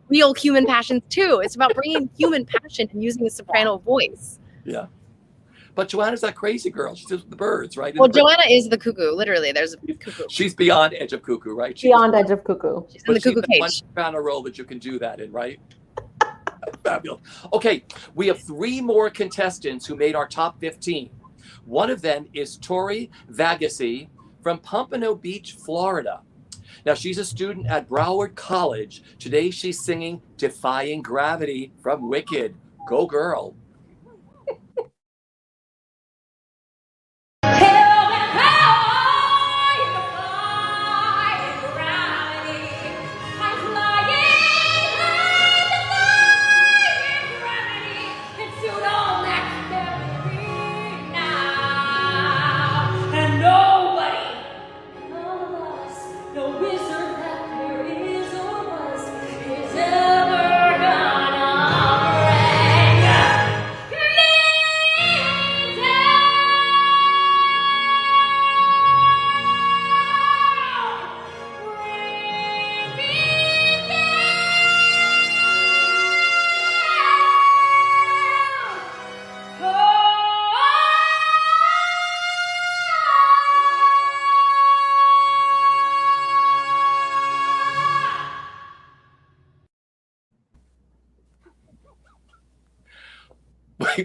real human passions too. It's about bringing human passion and using a soprano voice. Yeah. But Joanna's that crazy girl. She's just with the birds, right? Well, Joanna is the cuckoo. Literally, there's a cuckoo. She's beyond edge of cuckoo, right? Beyond edge of cuckoo. She's in the cuckoo cage. One soprano role that you can do that in, right? Fabulous. Okay, we have 3 more contestants who made our top 15. One of them is Tori Vagasi from Pompano Beach, Florida. Now, she's a student at Broward College. Today, she's singing Defying Gravity from Wicked. Go, girl.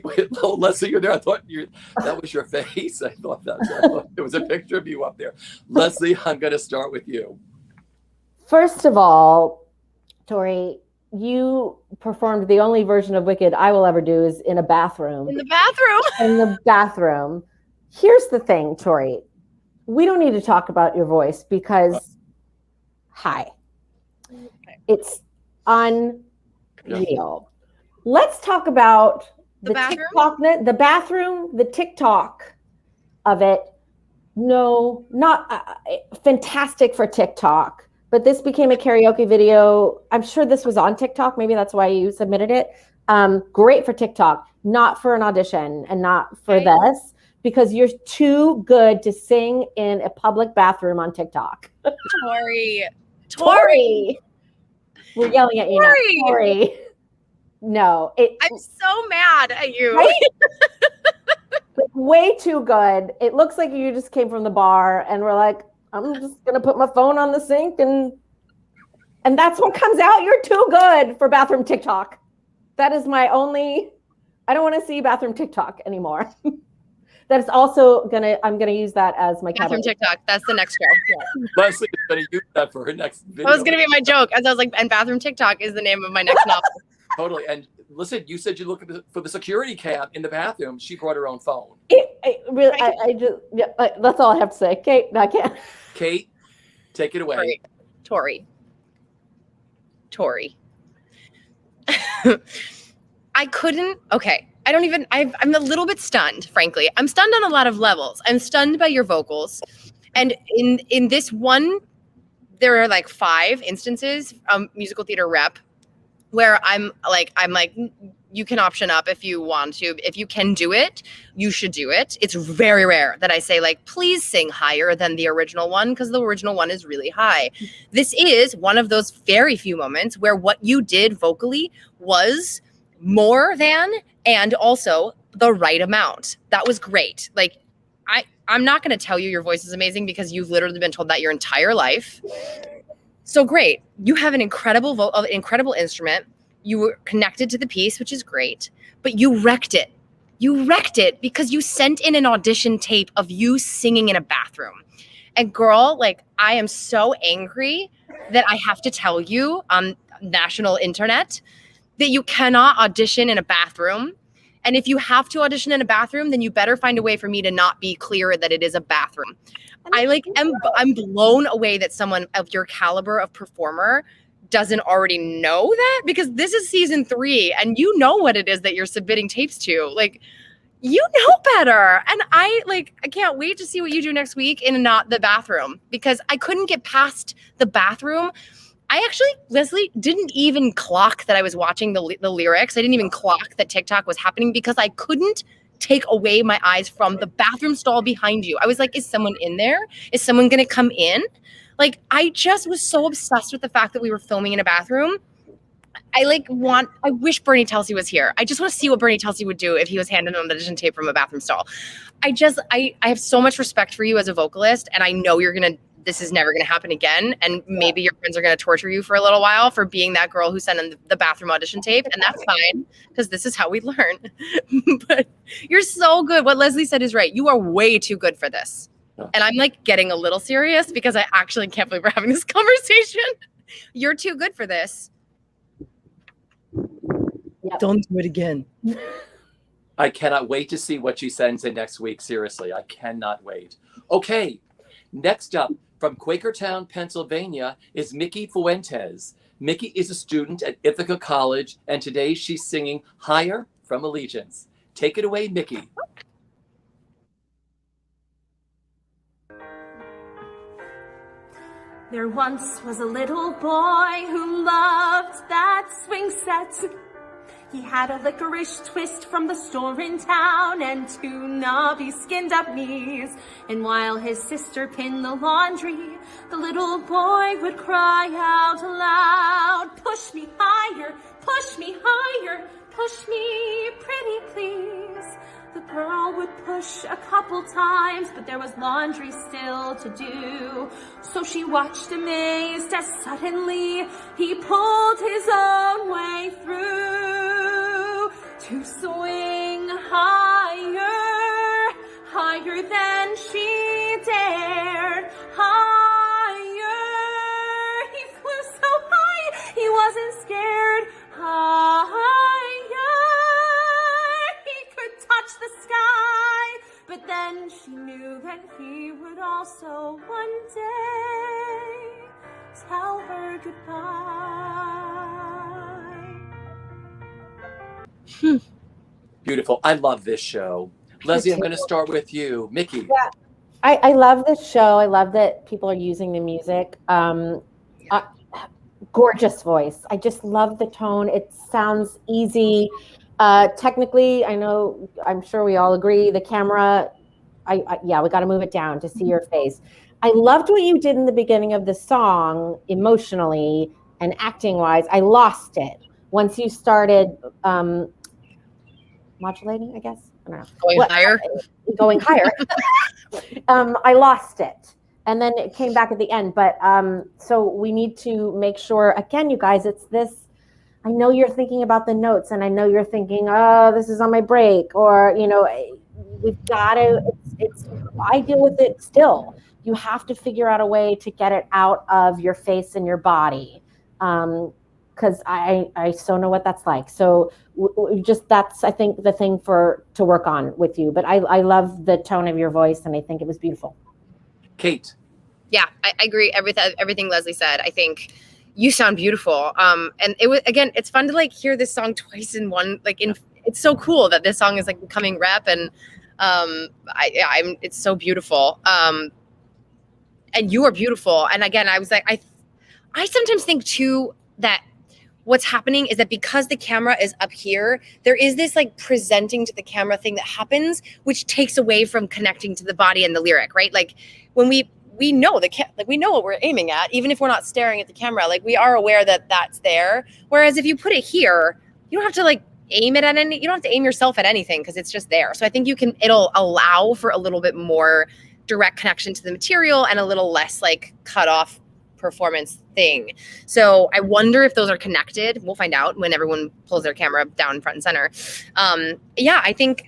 Wait, oh, Leslie, you're there. I thought that was your face. I thought there was a picture of you up there. Leslie, I'm going to start with you. First of all, Tori, you performed the only version of Wicked I will ever do is in a bathroom. In the bathroom. In the bathroom. Here's the thing, Tori. We don't need to talk about your voice because, it's unreal. Yeah. Let's talk about the TikTok, the bathroom, the TikTok of it. No, not fantastic for TikTok, but this became a karaoke video. I'm sure this was on TikTok. Maybe that's why you submitted it. Great for TikTok, not for an audition and not for this, because you're too good to sing in a public bathroom on TikTok. Tori. We're yelling at you now. Tori. No, I'm so mad at you. Right? Way too good. It looks like you just came from the bar and we're like, I'm just gonna put my phone on the sink and that's what comes out. You're too good for bathroom TikTok. That is my only. I don't want to see bathroom TikTok anymore. That is also I'm gonna use that as my bathroom TikTok. That's the next show. Yeah. Leslie is gonna use that for her next video. That was gonna be my joke. As I was like, and bathroom TikTok is the name of my next novel. Totally. And listen, you said you look for the security cam in the bathroom. She brought her own phone. That's all I have to say. Kate, I can't. Kate, take it away. Tori. I couldn't. Okay. I'm a little bit stunned, frankly. I'm stunned on a lot of levels. I'm stunned by your vocals. And in this one, there are like 5 instances, musical theater rep, where I'm like, you can option up if you want to. If you can do it, you should do it. It's very rare that I say like, please sing higher than the original one, because the original one is really high. This is one of those very few moments where what you did vocally was more than and also the right amount. That was great. Like, I'm not going to tell you your voice is amazing because you've literally been told that your entire life. So great. You have an incredible instrument. You were connected to the piece, which is great, but you wrecked it. You wrecked it because you sent in an audition tape of you singing in a bathroom. And girl, like, I am so angry that I have to tell you on national internet that you cannot audition in a bathroom. And if you have to audition in a bathroom, then you better find a way for me to not be clear that it is a bathroom. I'm blown away that someone of your caliber of performer doesn't already know that, because this is season 3 and you know what it is that you're submitting tapes to. Like, you know better. And I can't wait to see what you do next week in not the bathroom, because I couldn't get past the bathroom. I actually, Leslie, didn't even clock that I was watching the lyrics. I didn't even clock that TikTok was happening because I couldn't take away my eyes from the bathroom stall behind you. I was like, is someone in there? Is someone going to come in? Like, I just was so obsessed with the fact that we were filming in a bathroom. I wish Bernie Telsey was here. I just want to see what Bernie Telsey would do if he was handed an audition tape from a bathroom stall. I have so much respect for you as a vocalist, and I know this is never going to happen again. And maybe your friends are going to torture you for a little while for being that girl who sent in the bathroom audition tape. And that's fine, because this is how we learn. But you're so good. What Leslie said is right. You are way too good for this. And I'm like getting a little serious because I actually can't believe we're having this conversation. You're too good for this. Yep. Don't do it again. I cannot wait to see what she sends in next week. Seriously, I cannot wait. Okay, next up from Quakertown, Pennsylvania is Mickey Fuentes. Mickey is a student at Ithaca College, and today she's singing Higher from Allegiance. Take it away, Mickey. There once was a little boy who loved that swing set. He had a licorice twist from the store in town and two knobby skinned up knees. And while his sister pinned the laundry, the little boy would cry out loud, "Push me higher, push me higher, push me pretty please." The girl would push a couple times, but there was laundry still to do. So she watched amazed as suddenly he pulled his own way through to swing higher, higher than she dared, higher. He flew so high, he wasn't scared, higher. Touch the sky, but then she knew that he would also one day tell her goodbye. Beautiful. I love this show. Leslie, I'm going to start with you. Mickey. Yeah, I love this show. I love that people are using the music. Gorgeous voice. I just love the tone. It sounds easy. Technically, I'm sure we all agree, the camera, we got to move it down to see your face. I loved what you did in the beginning of the song, emotionally and acting wise. I lost it once you started modulating, I guess. I don't know. Going higher. I lost it. And then it came back at the end. But so we need to make sure, again, you guys, it's this. I know you're thinking about the notes, and I know you're thinking, oh, this is on my break, or, we've got to, I deal with it still. You have to figure out a way to get it out of your face and your body. Because I so know what that's like. So that's, I think, the thing to work on with you. But I love the tone of your voice, and I think it was beautiful. Kate. Yeah, I agree. Everything Leslie said. I think you sound beautiful. And it was, again, it's fun to hear this song twice in one, it's so cool that this song is becoming rep, and it's so beautiful. And you are beautiful. And again, I was I sometimes think too that what's happening is that because the camera is up here, there is this presenting to the camera thing that happens, which takes away from connecting to the body and the lyric, right? When we know we know what we're aiming at, even if we're not staring at the camera. We are aware that that's there. Whereas if you put it here, you don't have to aim it at you don't have to aim yourself at anything because it's just there. So I think it'll allow for a little bit more direct connection to the material and a little less cut off performance thing. So I wonder if those are connected. We'll find out when everyone pulls their camera down front and center. I think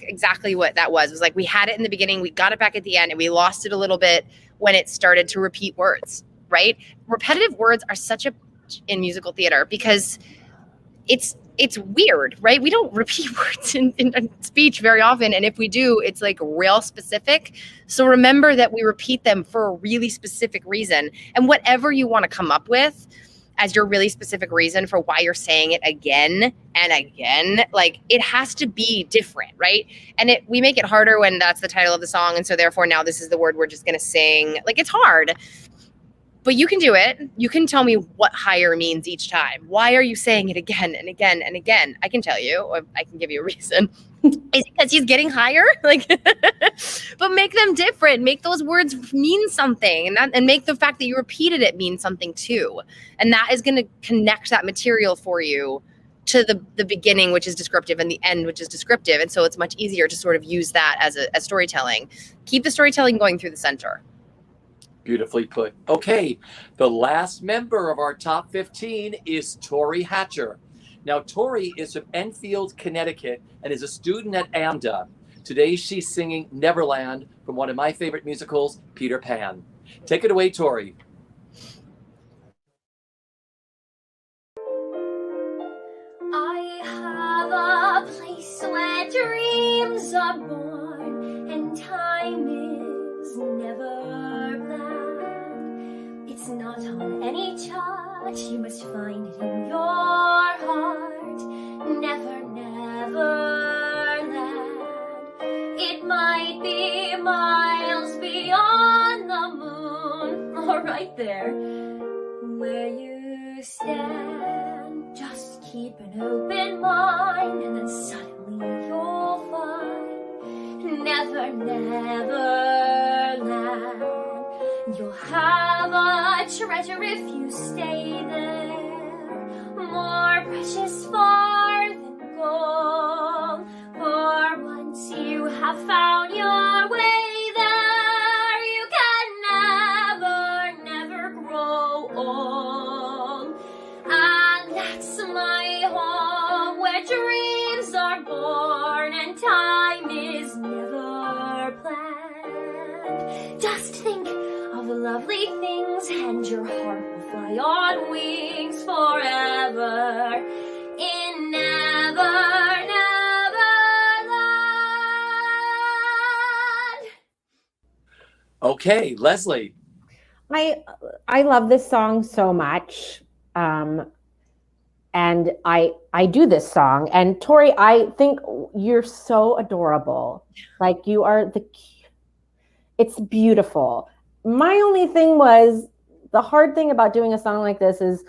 exactly what that was we had it in the beginning, we got it back at the end, and we lost it a little bit when it started to repeat words, right? Repetitive words are in musical theater because it's weird, right? We don't repeat words in speech very often. And if we do, it's real specific. So remember that we repeat them for a really specific reason. And whatever you want to come up with as your really specific reason for why you're saying it again and again, it has to be different, right? And we make it harder when that's the title of the song. And so therefore now this is the word we're just going to sing. It's hard. But you can do it. You can tell me what higher means each time. Why are you saying it again and again and again? I can tell you, or I can give you a reason. Is it because he's getting higher? Like, but make them different. Make those words mean something, and make the fact that you repeated it mean something too. And that is going to connect that material for you to the beginning, which is descriptive, and the end, which is descriptive. And so it's much easier to sort of use that as storytelling. Keep the storytelling going through the center. Beautifully put. Okay, the last member of our top 15 is Tori Hatcher. Now, Tori is from Enfield, Connecticut, and is a student at AMDA. Today, she's singing Neverland from one of my favorite musicals, Peter Pan. Take it away, Tori. I have a place where dreams are born and time is never planned. It's not on any chart, you must find it in your heart. Never, never land. It might be miles beyond the moon, or right there where you stand. Just keep an open mind, and then suddenly you'll find never, never land. You'll have a treasure if you stay there, more precious far than gold. For once you have found your way there, you can never, never grow old. And that's my home, where dreams are born and time is never planned. Just think of lovely things and your heart will fly on wings forever in never, never land. Okay, Leslie. I love this song so much. And I do this song. And Tori, I think you're so adorable. Like, you are it's beautiful. My only thing was, the hard thing about doing a song like this is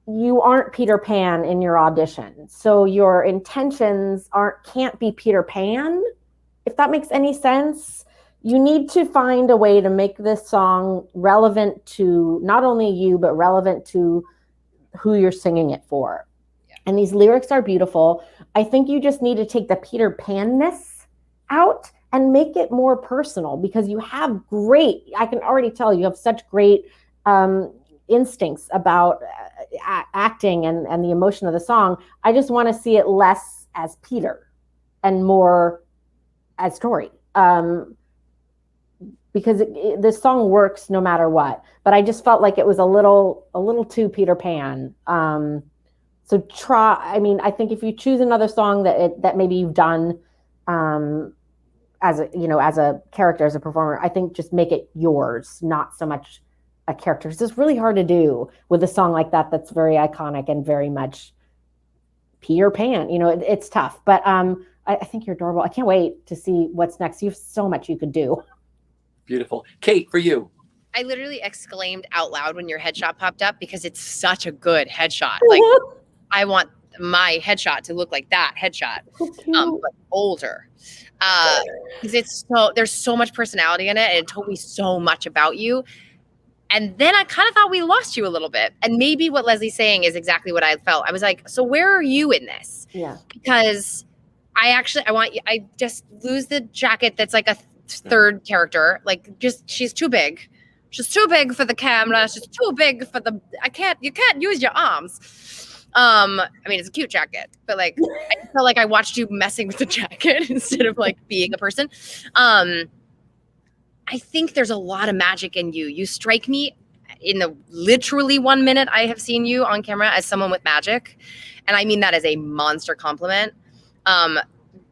you aren't Peter Pan in your audition. So your intentions can't be Peter Pan, if that makes any sense. You need to find a way to make this song relevant to not only you, but relevant to who you're singing it for. Yeah. And these lyrics are beautiful. I think you just need to take the Peter Pan-ness out and make it more personal, because you have I can already tell you have such great instincts about acting and the emotion of the song. I just want to see it less as Peter and more as Tori. Because this song works no matter what, but I just felt like it was a little too Peter Pan. So I think if you choose another song that maybe you've done as a character, as a performer, I think just make it yours, not so much a character. It's really hard to do with a song like that that's very iconic and very much Peter Pan. It's tough, but I think you're adorable. I can't wait to see what's next. You have so much you could do. Beautiful. Kate, for you. I literally exclaimed out loud when your headshot popped up, because it's such a good headshot. Like, I want my headshot to look like that headshot, but older. Because there's so much personality in it, and it told me so much about you. And then I kind of thought we lost you a little bit. And maybe what Leslie's saying is exactly what I felt. I was like, so where are you in this? Yeah. Because I just lose the jacket that's like a third character. Like, she's too big. She's too big for the camera. She's too big for you can't use your arms. I mean, it's a cute jacket, but like, I felt like I watched you messing with the jacket instead of like being a person. I think there's a lot of magic in you. You strike me in the literally 1 minute I have seen you on camera as someone with magic. And I mean that as a monster compliment.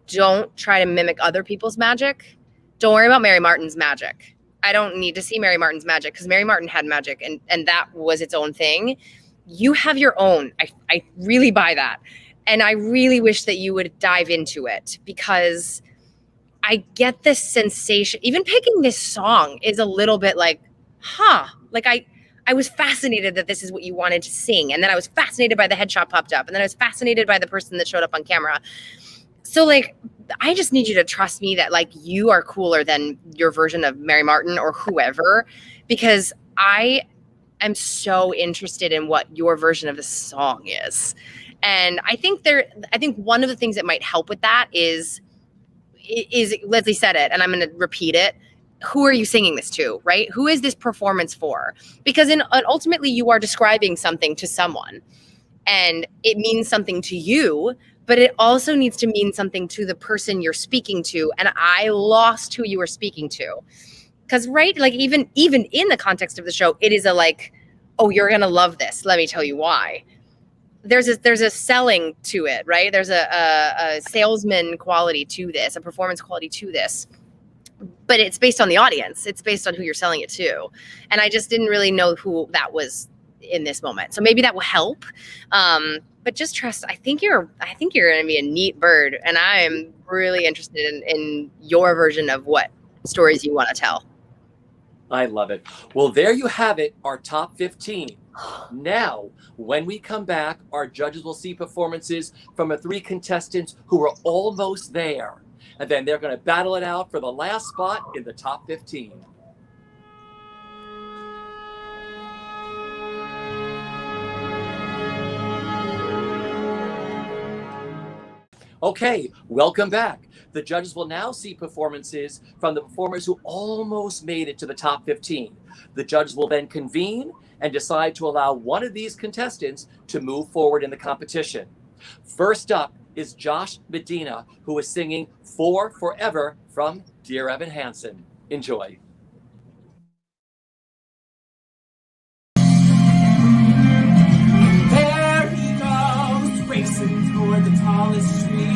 Don't try to mimic other people's magic. Don't worry about Mary Martin's magic. I don't need to see Mary Martin's magic, because Mary Martin had magic and that was its own thing. You have your own. I really buy that. And I really wish that you would dive into it, because I get this sensation. Even picking this song is a little bit like, like I was fascinated that this is what you wanted to sing. And then I was fascinated by the headshot popped up. And then I was fascinated by the person that showed up on camera. So like, I just need you to trust me that like you are cooler than your version of Mary Martin or whoever, because I am so interested in what your version of the song is. And I think one of the things that might help with that is Leslie said it, and I'm going to repeat it. Who are you singing this to, right? Who is this performance for? Because ultimately you are describing something to someone, and it means something to you, but it also needs to mean something to the person you're speaking to. And I lost who you were speaking to. Because, right, like even in the context of the show, it is a like, oh, you're going to love this. Let me tell you why. There's a selling to it, right? There's a salesman quality to this, a performance quality to this. But it's based on the audience. It's based on who you're selling it to. And I just didn't really know who that was in this moment. So maybe that will help. But just trust, I think you're going to be a neat bird. And I am really interested in your version of what stories you want to tell. I love it. Well, there you have it, our top 15. Now, when we come back, our judges will see performances from the 3 contestants who were almost there. And then they're going to battle it out for the last spot in the top 15. Okay, welcome back. The judges will now see performances from the performers who almost made it to the top 15. The judges will then convene and decide to allow one of these contestants to move forward in the competition. First up is Josh Medina, who is singing For Forever from Dear Evan Hansen. Enjoy. There he goes, racing toward the tallest tree.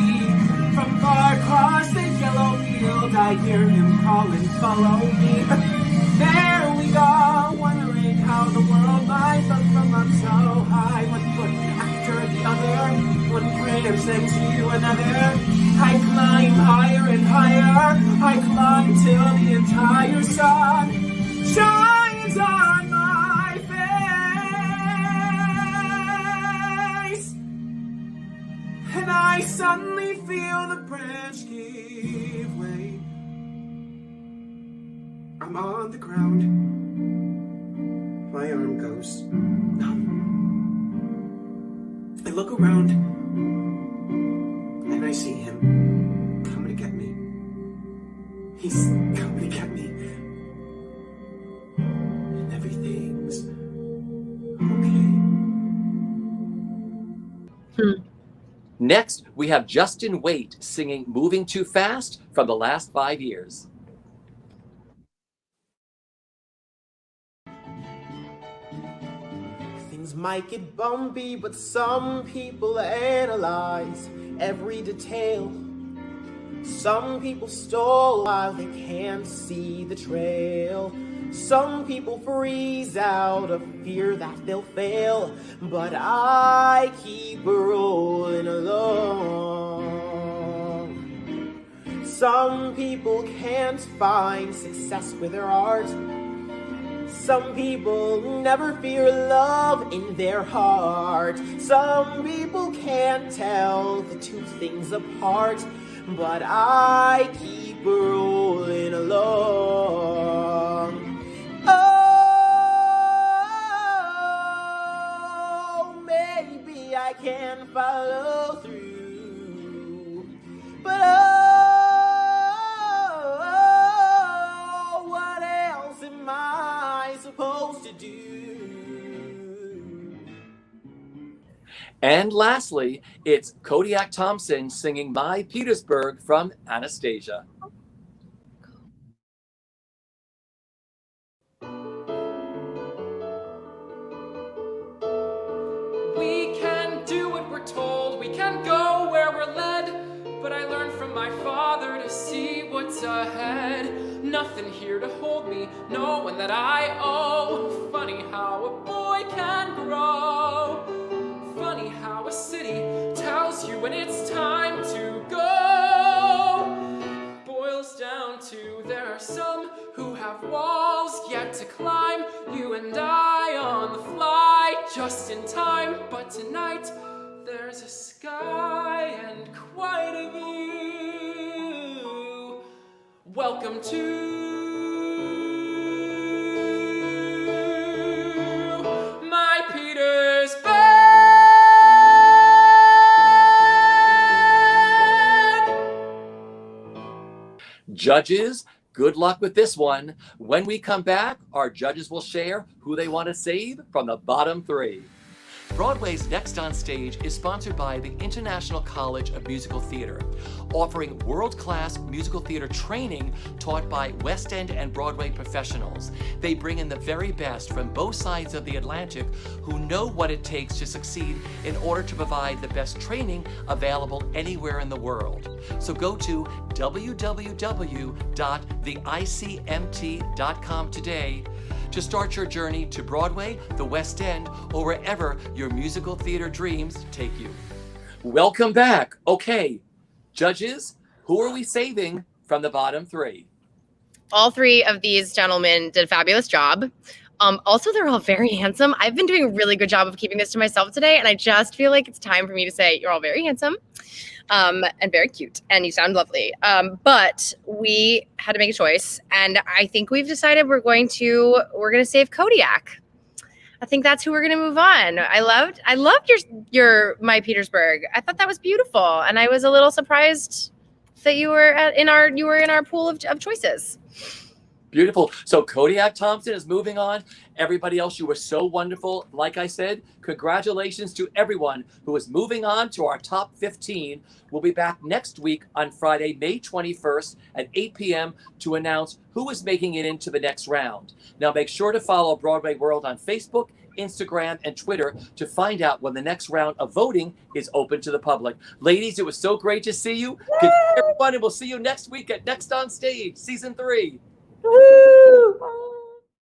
From far across the yellow field, I hear him calling, follow me. There we go, wondering how the world might look from up so high. One foot after the other, one prayer sent to another. I climb higher and higher, I climb till the entire sun shines on my face. And I suddenly feel the branch give way. I'm on the ground. My arm goes numb. I look around and I see him coming to get me. He's coming to get me. And everything's okay. Next, we have Justin Waite singing Moving Too Fast from the last 5 years. Things might get bumpy, but some people analyze every detail. Some people stall while they can't see the trail. Some people freeze out of fear that they'll fail, but I keep rolling along. Some people can't find success with their art. Some people never fear love in their heart. Some people can't tell the two things apart, but I keep rolling along. Oh, maybe I can follow through, but oh, what else am I supposed to do? And lastly, it's Kodiak Thompson singing My Petersburg from Anastasia. We can do what we're told, we can go where we're led, but I learned from my father to see what's ahead. Nothing here to hold me, no one that I owe. Funny how a boy can grow. Funny how a city tells you when it's time to go. Boils down to there are some who have walls yet to climb. You and I on the fly, just in time. But tonight, There's a sky and quite a view. Welcome to my Petersburg. Judges, good luck with this one. When we come back, our judges will share who they want to save from the bottom three. Broadway's Next on Stage is sponsored by the International College of Musical Theater, offering world-class musical theater training taught by West End and Broadway professionals. They bring in the very best from both sides of the Atlantic who know what it takes to succeed in order to provide the best training available anywhere in the world. So go to www.theicmt.com today to start your journey to Broadway, the West End, or wherever your musical theater dreams take you. Welcome back. Okay, judges, who are we saving from the bottom three? All three of these gentlemen did a fabulous job. Also, they're all very handsome. I've been doing a really good job of keeping this to myself today, and I just feel like it's time for me to say you're all very handsome and very cute, and you sound lovely. But we had to make a choice, and I think we've decided we're going to save Kodiak. I think that's who we're going to move on. I loved your My Petersburg. I thought that was beautiful, and I was a little surprised that you were in our pool of choices. Beautiful. So Kodiak Thompson is moving on. Everybody else, you were so wonderful. Like I said, congratulations to everyone who is moving on to our top 15. We'll be back next week on Friday, May 21st at 8 p.m. to announce who is making it into the next round. Now make sure to follow Broadway World on Facebook, Instagram, and Twitter to find out when the next round of voting is open to the public. Ladies, it was so great to see you. Good night, everyone, and we'll see you next week at Next on Stage, Season 3. Woo!